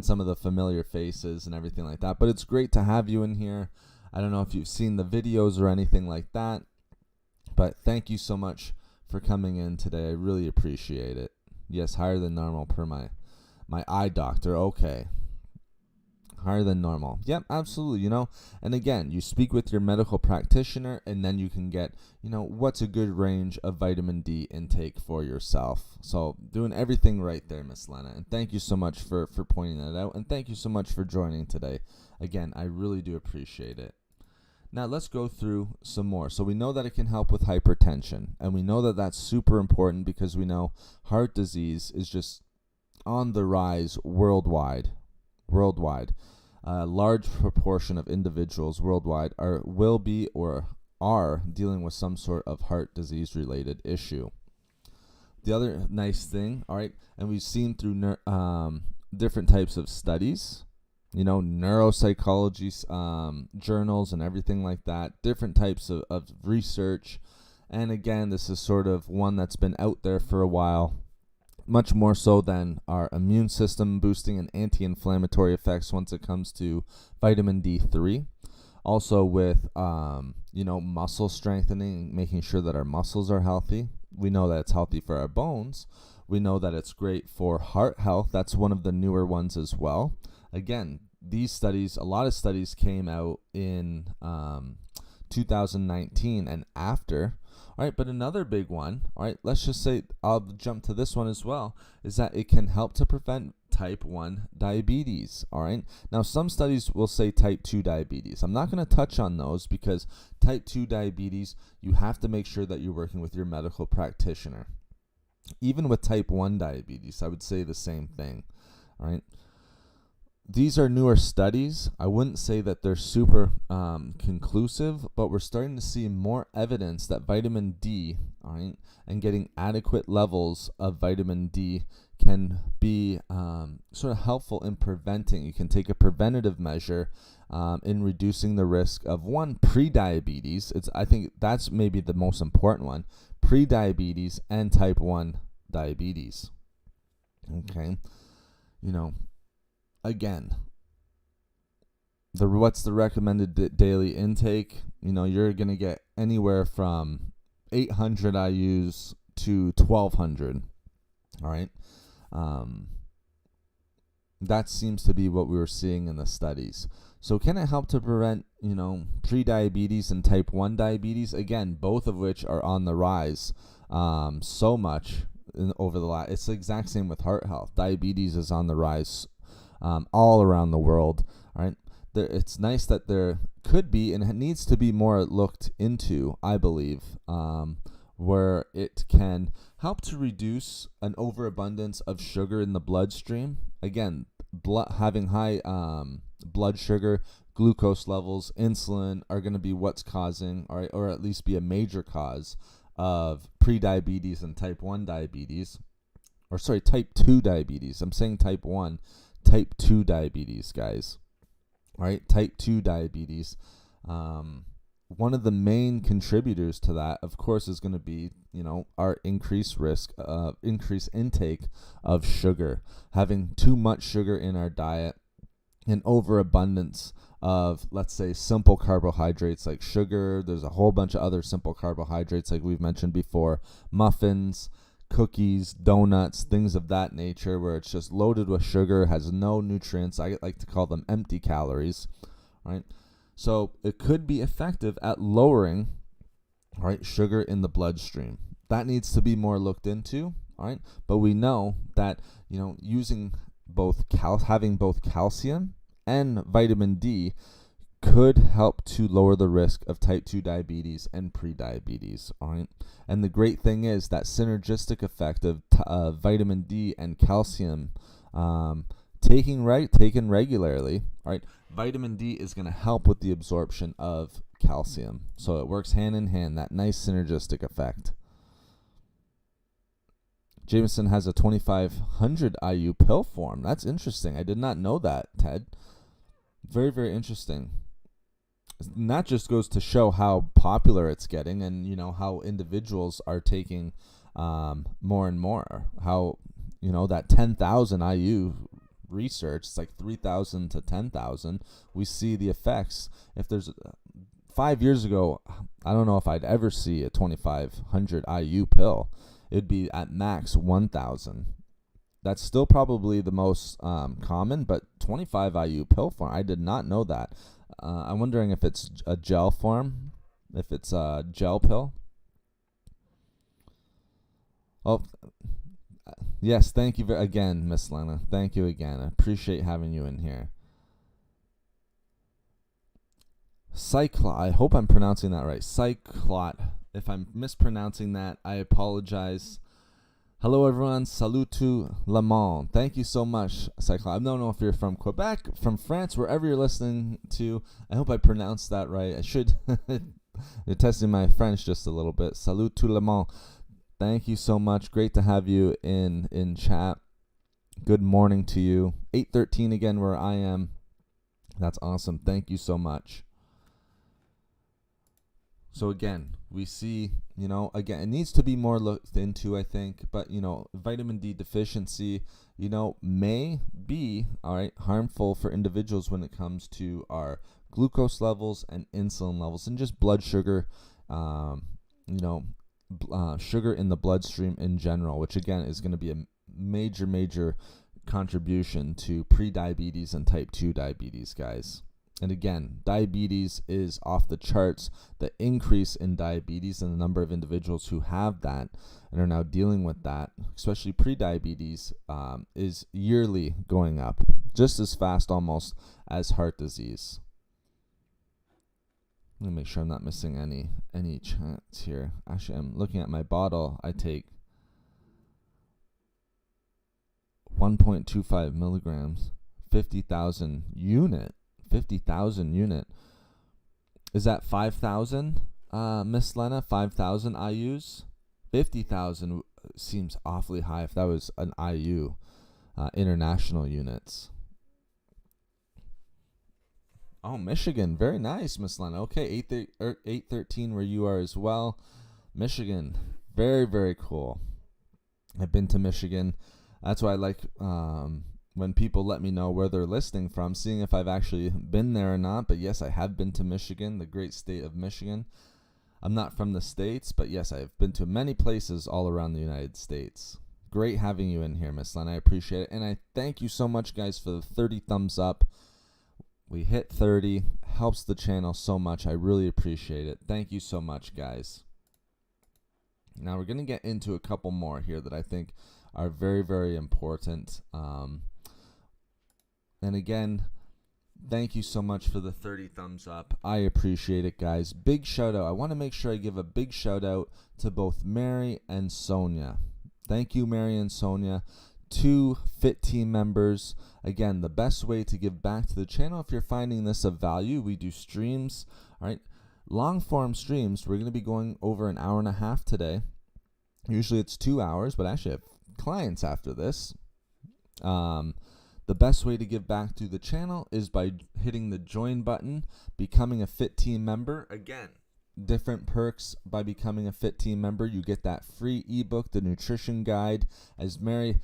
some of the familiar faces and everything like that. But it's great to have you in here. I don't know if you've seen the videos or anything like that, but thank you so much for coming in today. I really appreciate it. Yes, higher than normal per my eye doctor. Okay. Higher than normal. Yep, absolutely. And again, you speak with your medical practitioner, and then you can get, what's a good range of vitamin D intake for yourself. So doing everything right there, Miss Lena. And thank you so much for pointing that out. And thank you so much for joining today. Again, I really do appreciate it. Now let's go through some more. So we know that it can help with hypertension, and we know that that's super important because we know heart disease is just on the rise worldwide. A large proportion of individuals worldwide will be or are dealing with some sort of heart disease related issue. The other nice thing, all right, and we've seen through different types of studies, neuropsychology journals and everything like that, different types of research. And again, this is sort of one that's been out there for a while, much more so than our immune system boosting and anti-inflammatory effects once it comes to vitamin D3. Also with, muscle strengthening, making sure that our muscles are healthy. We know that it's healthy for our bones. We know that it's great for heart health. That's one of the newer ones as well. Again, these studies, a lot of studies came out in 2019 and after. All right, but another big one, all right, let's just say, I'll jump to this one as well, is that it can help to prevent type 1 diabetes, all right? Now, some studies will say type 2 diabetes. I'm not going to touch on those because type 2 diabetes, you have to make sure that you're working with your medical practitioner. Even with type 1 diabetes, I would say the same thing, all right? These are newer studies. I wouldn't say that they're super conclusive, but we're starting to see more evidence that vitamin D, all right, and getting adequate levels of vitamin D can be sort of helpful in preventing. You can take a preventative measure in reducing the risk of pre-diabetes. I think that's maybe the most important one, pre-diabetes and type 1 diabetes. Okay, again, what's the recommended daily intake? You're going to get anywhere from 800 IUs to 1200. All right. That seems to be what we were seeing in the studies. So can it help to prevent, pre-diabetes and type 1 diabetes? Again, both of which are on the rise so much over the last. It's the exact same with heart health. Diabetes is on the rise all around the world. All right, it's nice that there could be, and it needs to be more looked into, I believe, where it can help to reduce an overabundance of sugar in the bloodstream. Again, having high blood sugar, glucose levels, insulin are going to be what's causing, or at least be a major cause of prediabetes and type 1 diabetes, type 2 diabetes. I'm saying type 1. Type 2 diabetes, guys. All right, type 2 diabetes. one of the main contributors to that, of course, is going to be, our increased risk, increased intake of sugar. Having too much sugar in our diet, an overabundance of, let's say, simple carbohydrates like sugar. There's a whole bunch of other simple carbohydrates like we've mentioned before, muffins, cookies, donuts, things of that nature, where it's just loaded with sugar, has no nutrients. I like to call them empty calories, right? So it could be effective at lowering, right, sugar in the bloodstream. That needs to be more looked into, all right? But we know that, using having both calcium and vitamin D could help to lower the risk of type 2 diabetes and prediabetes, all right? And the great thing is that synergistic effect of vitamin D and calcium, taken regularly, all right, vitamin D is going to help with the absorption of calcium. So it works hand in hand, that nice synergistic effect. Jameson has a 2500 IU pill form. That's interesting. I did not know that, Ted. Very, very interesting. And that just goes to show how popular it's getting, and how individuals are taking more and more. How that 10,000 IU research, it's like 3,000 to 10,000. We see the effects. If there's 5 years ago, I don't know if I'd ever see a 2,500 IU pill. It'd be at max 1,000. That's still probably the most common, but 25 IU pill form, I did not know that. I'm wondering if it's a gel form, if it's a gel pill. Oh, yes, thank you again, Miss Lena. Thank you again. I appreciate having you in here. Cyclot, I hope I'm pronouncing that right. Cyclot. If I'm mispronouncing that, I apologize. Hello, everyone. Salut to Le Mans. Thank you so much, Cyclot. I don't know if you're from Quebec, from France, wherever you're listening to. I hope I pronounced that right. I should. You're testing my French just a little bit. Salut to Le Mans. Thank you so much. Great to have you in chat. Good morning to you. 8:13 again where I am. That's awesome. Thank you so much. So again, we see, again, it needs to be more looked into, I think, but, vitamin D deficiency, may be, all right, harmful for individuals when it comes to our glucose levels and insulin levels and just blood sugar, sugar in the bloodstream in general, which again is going to be a major contribution to prediabetes and type 2 diabetes, guys. And again, diabetes is off the charts. The increase in diabetes and the number of individuals who have that and are now dealing with that, especially prediabetes, is yearly going up, just as fast almost as heart disease. Let me make sure I'm not missing any chats here. Actually, I'm looking at my bottle. I take 1.25 milligrams, 50,000 unit. 50,000 unit. Is that 5,000, Miss Lena? 5,000 IUs? 50,000 seems awfully high if that was an IU, international units. Oh, Michigan. Very nice, Miss Lena. Okay, 813 where you are as well. Michigan. Very, very cool. I've been to Michigan. That's why I like when people let me know where they're listening from, seeing if I've actually been there or not. But yes, I have been to Michigan, the great state of Michigan. I'm not from the States, but yes, I've been to many places all around the United States. Great having you in here, Miss Len. I appreciate it. And I thank you so much, guys, for the 30 thumbs up. We hit 30. Helps the channel so much. I really appreciate it. Thank you so much, guys. Now we're going to get into a couple more here that I think are very, very important. And again, thank you so much for the 30 thumbs up. I appreciate it, guys. Big shout out. I want to make sure I give a big shout out to both Mary and Sonia. Thank you, Mary and Sonia, 2 Fit Team members. Again, the best way to give back to the channel, if you're finding this of value, we do streams, all right? Long form streams. We're going to be going over an hour and a half today. Usually it's 2 hours, but actually I have clients after this. The best way to give back to the channel is by hitting the join button, becoming a Fit Team member. Again, different perks by becoming a Fit Team member. You get that free ebook, the nutrition guide. As Mary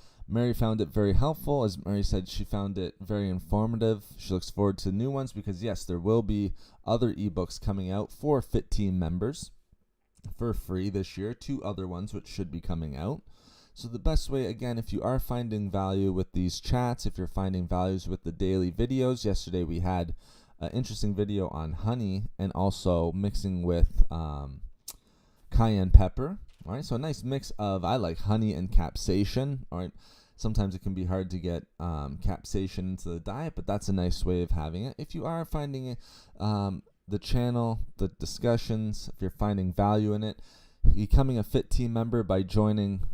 found it very helpful. As Mary said, she found it very informative. She looks forward to new ones because, yes, there will be other ebooks coming out for Fit Team members for free this year. 2 other ones which should be coming out. So the best way, again, if you are finding value with these chats, if you're finding values with the daily videos, yesterday we had an interesting video on honey and also mixing with cayenne pepper. All right, so a nice mix of, I like honey and capsaicin. All right, sometimes it can be hard to get capsaicin into the diet, but that's a nice way of having it. If you are finding the channel, the discussions, if you're finding value in it, becoming a Fit Team member by joining,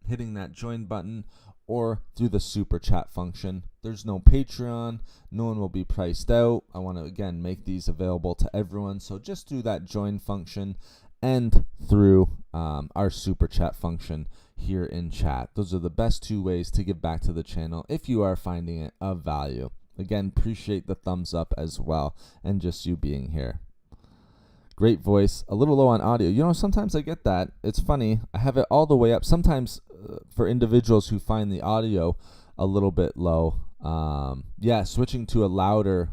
hitting that join button, or through the super chat function. There's no Patreon. No one will be priced out. I want to, again, make these available to everyone. So just through that join function and through our super chat function here in chat. Those are the best 2 ways to give back to the channel if you are finding it of value. Again, appreciate the thumbs up as well and just you being here. Great voice, a little low on audio. You know, sometimes I get that. It's funny. I have it all the way up. Sometimes for individuals who find the audio a little bit low, yeah, switching to a louder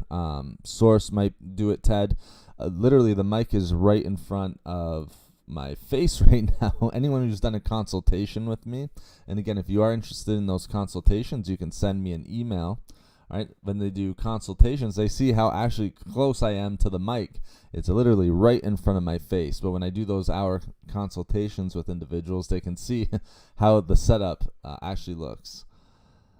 source might do it, Ted. Literally, the mic is right in front of my face right now. Anyone who's done a consultation with me, and again, if you are interested in those consultations, you can send me an email. All right, when they do consultations, they see how actually close I am to the mic. It's literally right in front of my face. But when I do those hour consultations with individuals, they can see how the setup actually looks.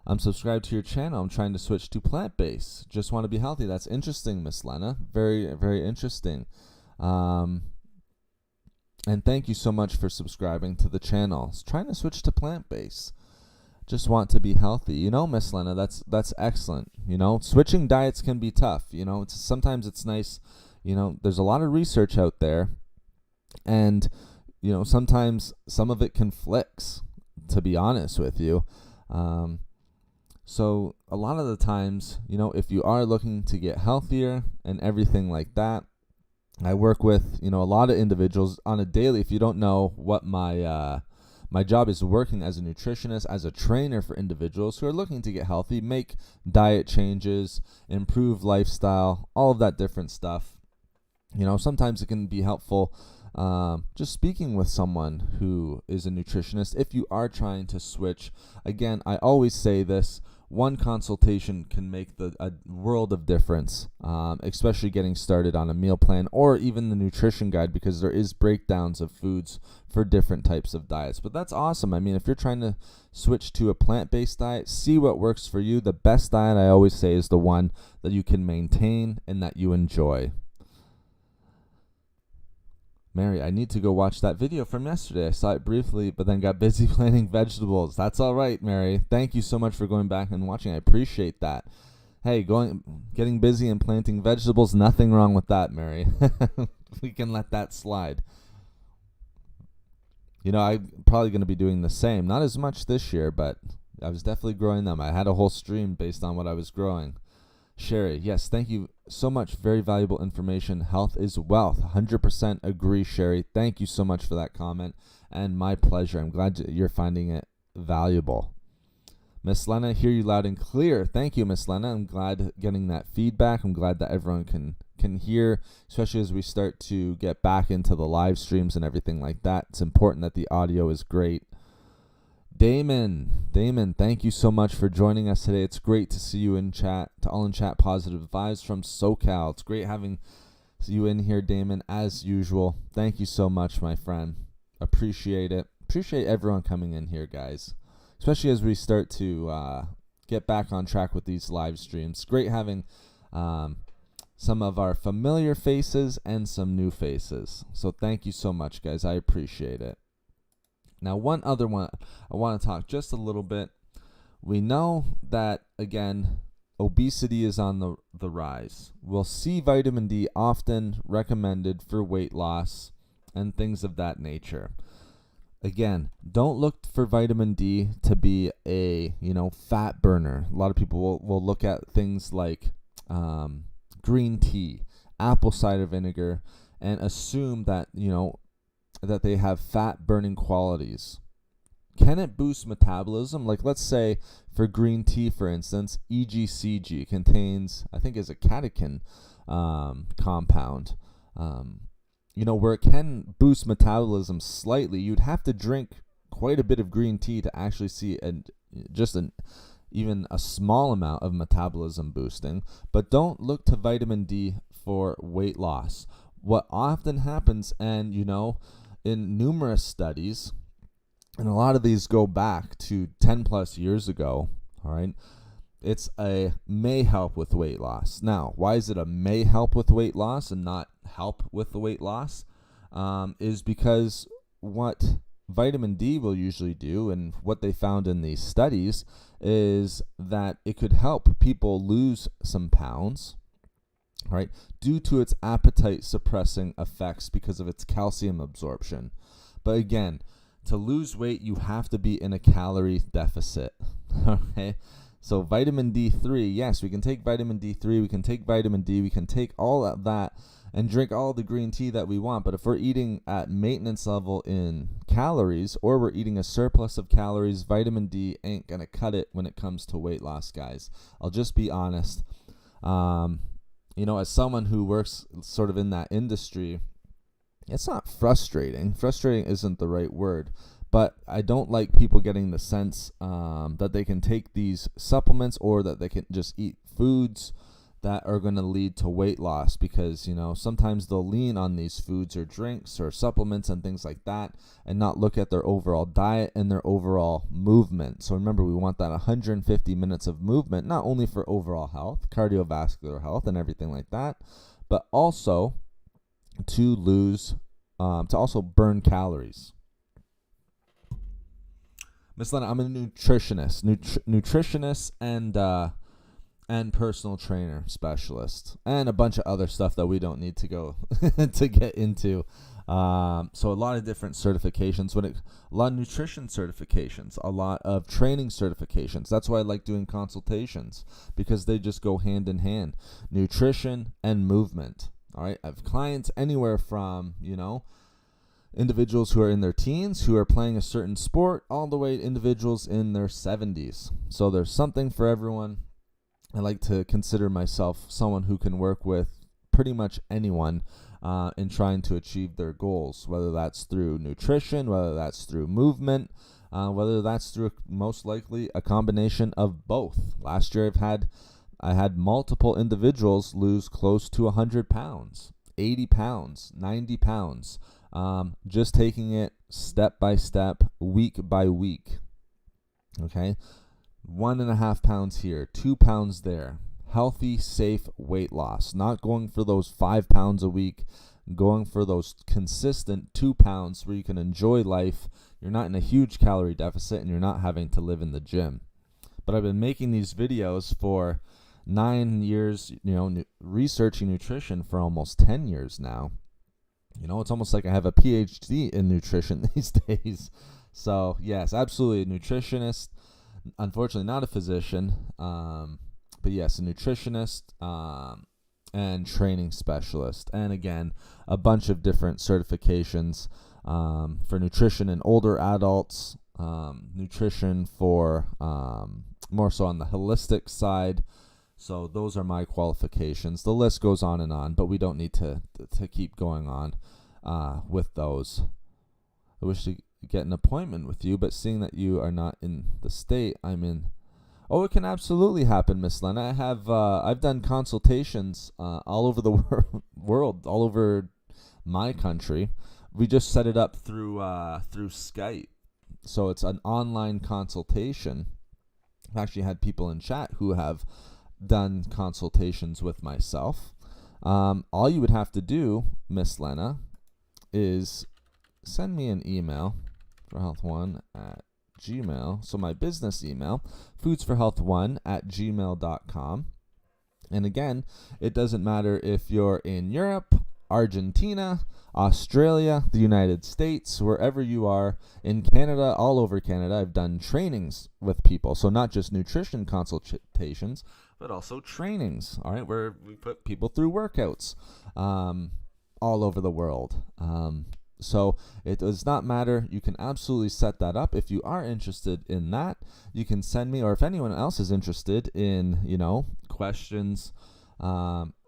I'm subscribed to your channel. I'm trying to switch to plant-based. Just want to be healthy. That's interesting, Miss Lena. Very, very interesting. And thank you so much for subscribing to the channel. Trying to switch to plant-based. Just want to be healthy. You know, Miss Lena, that's excellent. You know, switching diets can be tough. You know, sometimes it's nice. You know, there's a lot of research out there, and you know, sometimes some of it conflicts, to be honest with you. So a lot of the times, you know, if you are looking to get healthier and everything like that, I work with, you know, a lot of individuals on a daily. If you don't know what my job is, working as a nutritionist, as a trainer for individuals who are looking to get healthy, make diet changes, improve lifestyle, all of that different stuff. You know, sometimes it can be helpful just speaking with someone who is a nutritionist if you are trying to switch. Again, I always say this, one consultation can make a world of difference, especially getting started on a meal plan or even the nutrition guide, because there is breakdowns of foods for different types of diets. But that's awesome. I mean, if you're trying to switch to a plant-based diet, see what works for you. The best diet, I always say, is the one that you can maintain and that you enjoy. Mary, I need to go watch that video from yesterday. I saw it briefly, but then got busy planting vegetables. That's all right, Mary. Thank you so much for going back and watching. I appreciate that. Hey, getting busy and planting vegetables, nothing wrong with that, Mary. We can let that slide. You know, I'm probably going to be doing the same. Not as much this year, but I was definitely growing them. I had a whole stream based on what I was growing. Sherry, yes, thank you so much. Very valuable information. Health is wealth. 100% agree, Sherry. Thank you so much for that comment, and my pleasure. I'm glad you're finding it valuable. Miss Lena, hear you loud and clear. Thank you, Miss Lena. I'm glad getting that feedback. I'm glad that everyone can hear, especially as we start to get back into the live streams and everything like that. It's important that the audio is great. Damon, thank you so much for joining us today. It's great to see you in chat. To all in chat, positive vibes from SoCal. It's great having you in here, Damon, as usual. Thank you so much, my friend. Appreciate it. Appreciate everyone coming in here, guys, especially as we start to get back on track with these live streams. Great having some of our familiar faces and some new faces. So thank you so much, guys. I appreciate it. Now, one other one I want to talk just a little bit. We know that, again, obesity is on the rise. We'll see vitamin D often recommended for weight loss and things of that nature. again, don't look for vitamin D to be a, fat burner. A lot of people will look at things like green tea, apple cider vinegar, and assume that, that they have fat burning qualities. Can it boost metabolism? Like, let's say for green tea, for instance, EGCG contains, I think, is a catechin compound. Where it can boost metabolism slightly, you'd have to drink quite a bit of green tea to actually see even a small amount of metabolism boosting. But don't look to vitamin D for weight loss. What often happens, and in numerous studies, and a lot of these go back to 10 plus years ago, all right, it's a may help with weight loss. Now, why is it a may help with weight loss and not help with the weight loss? Is because what vitamin D will usually do, and what they found in these studies, is that it could help people lose some pounds, right, due to its appetite suppressing effects because of its calcium absorption. But again, to lose weight, you have to be in a calorie deficit. Okay, so vitamin D3, yes, we can take vitamin D3, we can take vitamin D, we can take all of that and drink all the green tea that we want. But if we're eating at maintenance level in calories, or we're eating a surplus of calories, vitamin D ain't gonna cut it when it comes to weight loss, guys. I'll just be honest. As someone who works sort of in that industry, it's not frustrating. Frustrating isn't the right word, but I don't like people getting the sense that they can take these supplements, or that they can just eat foods that are going to lead to weight loss, because sometimes they'll lean on these foods or drinks or supplements and things like that, and not look at their overall diet and their overall movement. So remember, we want that 150 minutes of movement, not only for overall health, cardiovascular health and everything like that, but also to also burn calories. Miss Lena, I'm a nutritionist, and personal trainer specialist, and a bunch of other stuff that we don't need to go to get into. So a lot of different certifications, a lot of nutrition certifications, a lot of training certifications. That's why I like doing consultations, because they just go hand in hand, nutrition and movement. All right, I have clients anywhere from, individuals who are in their teens who are playing a certain sport, all the way to individuals in their 70s. So there's something for everyone. I like to consider myself someone who can work with pretty much anyone in trying to achieve their goals, whether that's through nutrition, whether that's through movement, whether that's through, most likely, a combination of both. Last year I had multiple individuals lose close to 100 pounds, 80 pounds, 90 pounds, just taking it step by step, week by week. Okay, 1.5 pounds here, 2 pounds there. Healthy, safe weight loss. Not going for those 5 pounds a week, going for those consistent 2 pounds where you can enjoy life. You're not in a huge calorie deficit, and you're not having to live in the gym. But I've been making these videos for 9 years, researching nutrition for almost 10 years now. It's almost like I have a PhD in nutrition these days. So yes, absolutely a nutritionist. Unfortunately, not a physician, but yes, a nutritionist and training specialist. And again, a bunch of different certifications for nutrition in older adults, nutrition for more so on the holistic side. So those are my qualifications. The list goes on, but we don't need to keep going on with those. I wish to get an appointment with you, but seeing that you are not in the state I'm in. Oh, it can absolutely happen, Miss Lena. I've done consultations all over the world, all over my country. We just set it up through Skype, so it's an online consultation. I've actually had people in chat who have done consultations with myself. All you would have to do, Miss Lena, is send me an email for health1 at Gmail. So my business email, foodsforhealth1 at gmail.com. And again, it doesn't matter if you're in Europe Argentina, Australia, the United States, wherever you are, in Canada, all over Canada. I've done trainings with people. So not just nutrition consultations, but also trainings, all right, where we put people through workouts all over the world. So it does not matter. You can absolutely set that up. If you are interested in that, you can send me, or if anyone else is interested in, questions,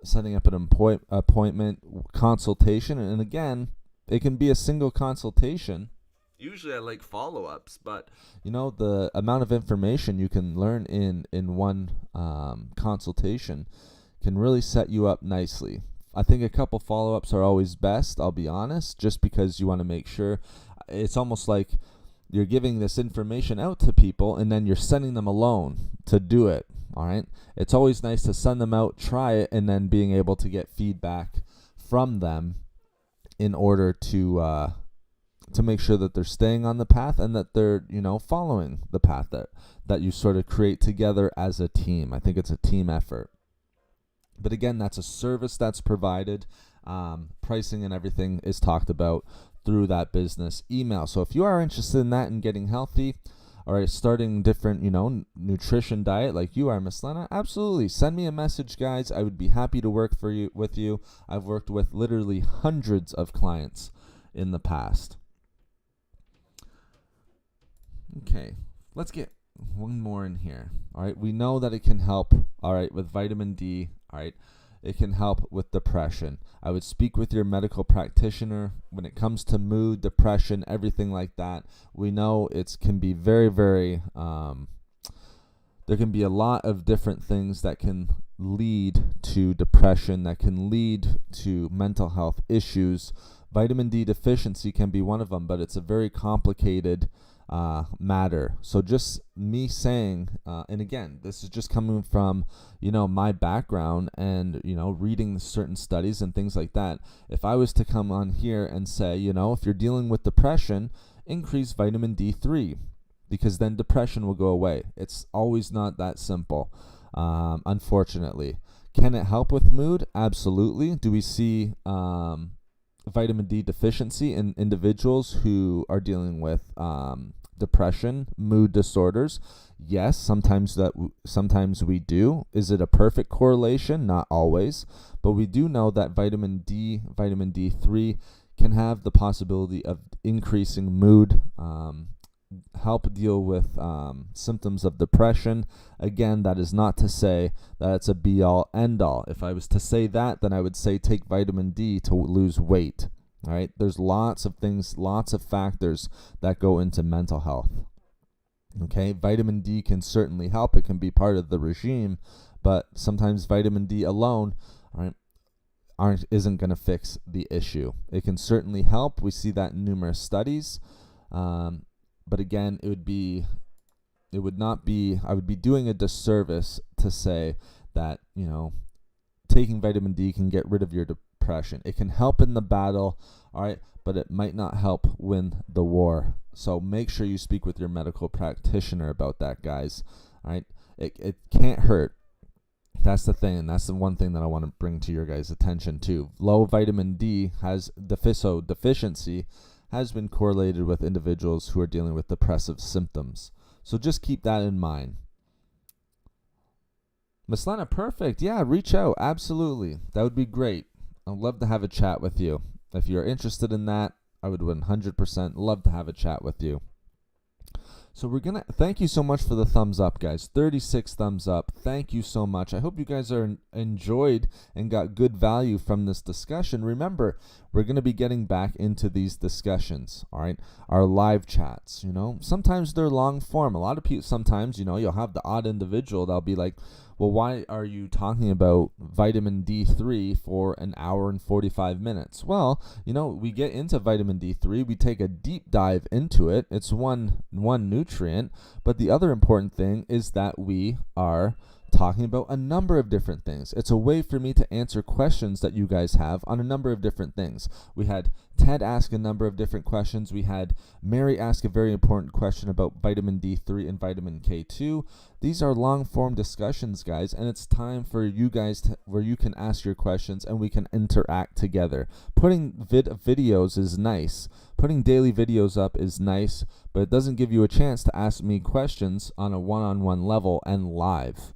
setting up an appointment, consultation. And again, it can be a single consultation. Usually I like follow-ups, but the amount of information you can learn in one consultation can really set you up nicely. I think a couple follow-ups are always best, I'll be honest, just because you want to make sure. It's almost like you're giving this information out to people and then you're sending them alone to do it, all right? It's always nice to send them out, try it, and then being able to get feedback from them in order to make sure that they're staying on the path and that they're, following the path that you sort of create together as a team. I think it's a team effort. But again, that's a service that's provided. Pricing and everything is talked about through that business email. So if you are interested in that and getting healthy, or starting different, nutrition diet like you are, Miss Lena, absolutely. Send me a message, guys. I would be happy to work with you. I've worked with literally hundreds of clients in the past. Okay, let's get one more in here. All right, we know that it can help, all right, with vitamin D. All right, it can help with depression. I would speak with your medical practitioner when it comes to mood, depression, everything like that. We know it can be very, very, there can be a lot of different things that can lead to depression, that can lead to mental health issues. Vitamin D deficiency can be one of them, but it's a very complicated matter. So just me saying, and again, this is just coming from, my background and, reading certain studies and things like that. If I was to come on here and say, if you're dealing with depression, increase vitamin D3, because then depression will go away. It's always not that simple, unfortunately. Can it help with mood? Absolutely. Do we see vitamin D deficiency in individuals who are dealing with depression, mood disorders? Yes, sometimes we do. Is it a perfect correlation? Not always, but we do know that vitamin D3 can have the possibility of increasing mood, help deal with symptoms of depression. Again, that is not to say that it's a be-all, end-all. If I was to say that, then I would say take vitamin D to lose weight. All right, there's lots of things, lots of factors that go into mental health. Okay, vitamin D can certainly help. It can be part of the regime, but sometimes vitamin D alone, all right, isn't going to fix the issue. It can certainly help. We see that in numerous studies. But again, I would be doing a disservice to say that, taking vitamin D can get rid of your depression. It can help in the battle, all right, but it might not help win the war. So make sure you speak with your medical practitioner about that, guys. All right, it can't hurt. That's the thing, and that's the one thing that I want to bring to your guys' attention too. Low vitamin D deficiency has been correlated with individuals who are dealing with depressive symptoms. So just keep that in mind. Miss Lena, perfect. Yeah, reach out. Absolutely. That would be great. I'd love to have a chat with you. If you're interested in that, I would 100% love to have a chat with you. So thank you so much for the thumbs up, guys. 36 thumbs up. Thank you so much. I hope you guys are enjoyed and got good value from this discussion. Remember, we're going to be getting back into these discussions, all right? Our live chats, sometimes they're long form. A lot of people, sometimes, you'll have the odd individual that'll be like, well, why are you talking about vitamin D3 for an hour and 45 minutes? Well, we get into vitamin D3. We take a deep dive into it. It's one nutrient. But the other important thing is that we are talking about a number of different things. It's a way for me to answer questions that you guys have on a number of different things. We had Ted ask a number of different questions. We had Mary ask a very important question about vitamin D3 and vitamin K2. These are long-form discussions, guys, and it's time for you guys where you can ask your questions and we can interact together. Putting videos is nice. Putting daily videos up is nice, but it doesn't give you a chance to ask me questions on a one-on-one level and live.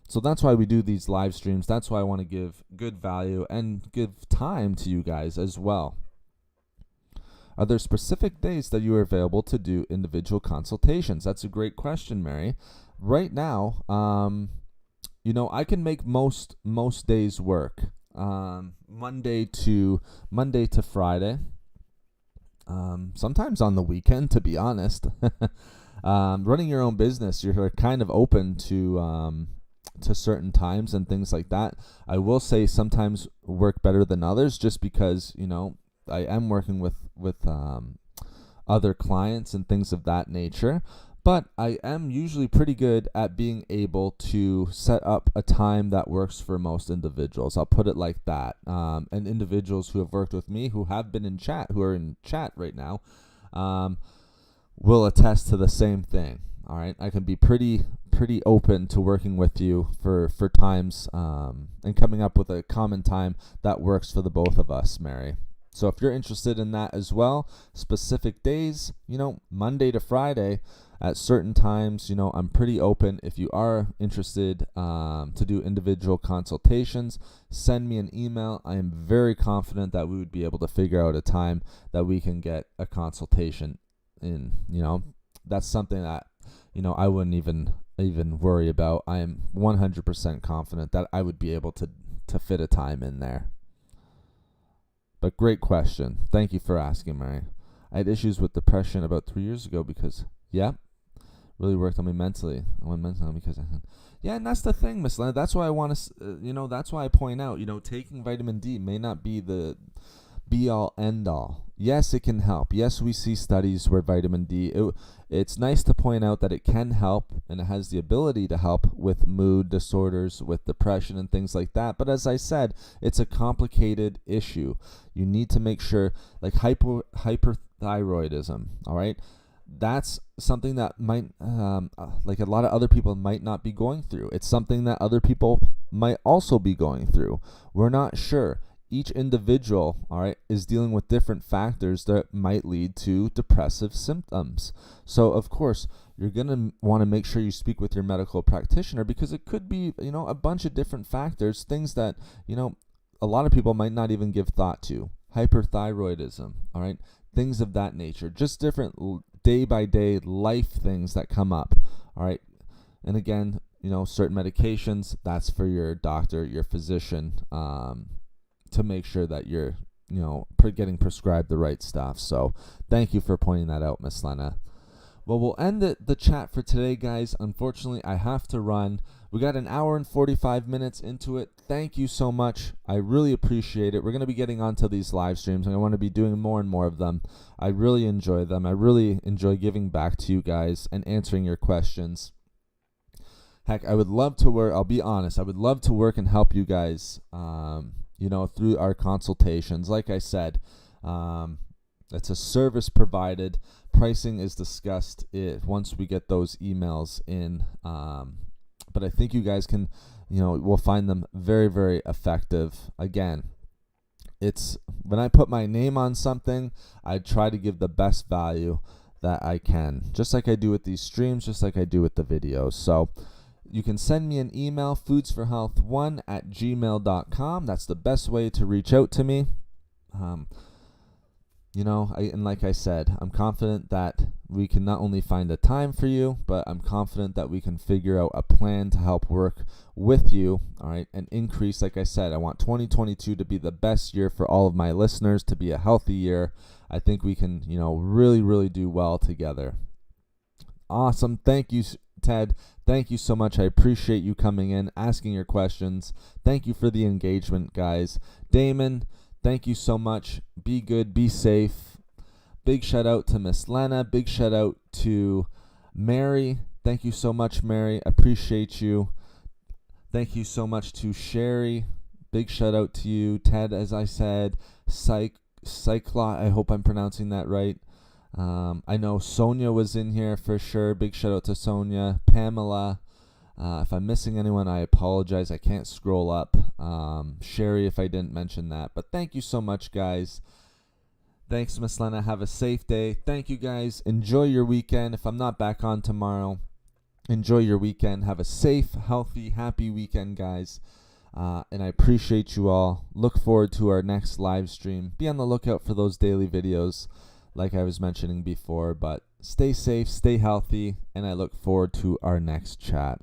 So that's why we do these live streams. That's why I want to give good value and give time to you guys as well. Are there specific days that you are available to do individual consultations? That's a great question, Mary. Right now, I can make most days work. Monday to Friday. Sometimes on the weekend, to be honest. Running your own business, you're kind of open to certain times and things like that. I will say sometimes work better than others, just because I am working with other clients and things of that nature. But I am usually pretty good at being able to set up a time that works for most individuals. I'll put it like that. And individuals who have worked with me, who have been in chat, who are in chat right now, will attest to the same thing. All right, I can be pretty open to working with you for times and coming up with a common time that works for the both of us, Mary. So if you're interested in that as well, specific days, Monday to Friday at certain times, I'm pretty open. If you are interested to do individual consultations, send me an email. I am very confident that we would be able to figure out a time that we can get a consultation in. That's something that I wouldn't even worry about. I am 100% confident that I would be able to fit a time in there. But great question. Thank you for asking, Mary. I had issues with depression about 3 years ago because, really worked on me mentally. I went mental because and that's the thing, Miss Lena. That's why I want to, that's why I point out, taking vitamin D may not be the be-all, end-all. Yes, it can help. Yes, we see studies where vitamin D, it's nice to point out that it can help and it has the ability to help with mood disorders, with depression and things like that. But as I said, it's a complicated issue. You need to make sure, like hyperthyroidism, all right? That's something that might, like a lot of other people might not be going through. It's something that other people might also be going through. We're not sure. Each individual, all right, is dealing with different factors that might lead to depressive symptoms. So, of course, you're going to want to make sure you speak with your medical practitioner, because it could be, a bunch of different factors, things that, a lot of people might not even give thought to. Hyperthyroidism, all right, things of that nature, just different day-by-day life things that come up, all right. And again, certain medications, that's for your doctor, your physician, to make sure that you're, getting prescribed the right stuff. So thank you for pointing that out, Miss Lena. Well, we'll end the chat for today, guys. Unfortunately, I have to run. We got an hour and 45 minutes into it. Thank you so much. I really appreciate it. We're going to be getting onto these live streams, and I want to be doing more and more of them. I really enjoy them. I really enjoy giving back to you guys and answering your questions. Heck, I would love to work. I'll be honest. I would love to work and help you guys, through our consultations. Like I said, it's a service provided. Pricing is discussed once we get those emails in. But I think you guys can, we'll find them very, very effective. Again, it's when I put my name on something, I try to give the best value that I can, just like I do with these streams, just like I do with the videos. So you can send me an email, foodsforhealth1@gmail.com. That's the best way to reach out to me. And like I said, I'm confident that we can not only find a time for you, but I'm confident that we can figure out a plan to help work with you, all right, and increase. Like I said, I want 2022 to be the best year for all of my listeners, to be a healthy year. I think we can, really, really do well together. Awesome. Thank you, Ted. Thank you so much. I appreciate you coming in, asking your questions. Thank you for the engagement, guys. Damon, thank you so much. Be good. Be safe. Big shout out to Miss Lena. Big shout out to Mary. Thank you so much, Mary. Appreciate you. Thank you so much to Sherry. Big shout out to you. Ted, as I said. Cyclot, I hope I'm pronouncing that right. I know Sonia was in here for sure. Big shout out to Sonia. Pamela. If I'm missing anyone, I apologize. I can't scroll up. Sherry, if I didn't mention that. But thank you so much, guys. Thanks, Miss Lena. Have a safe day. Thank you, guys. Enjoy your weekend. If I'm not back on tomorrow, enjoy your weekend. Have a safe, healthy, happy weekend, guys. And I appreciate you all. Look forward to our next live stream. Be on the lookout for those daily videos like I was mentioning before. But stay safe, stay healthy, and I look forward to our next chat.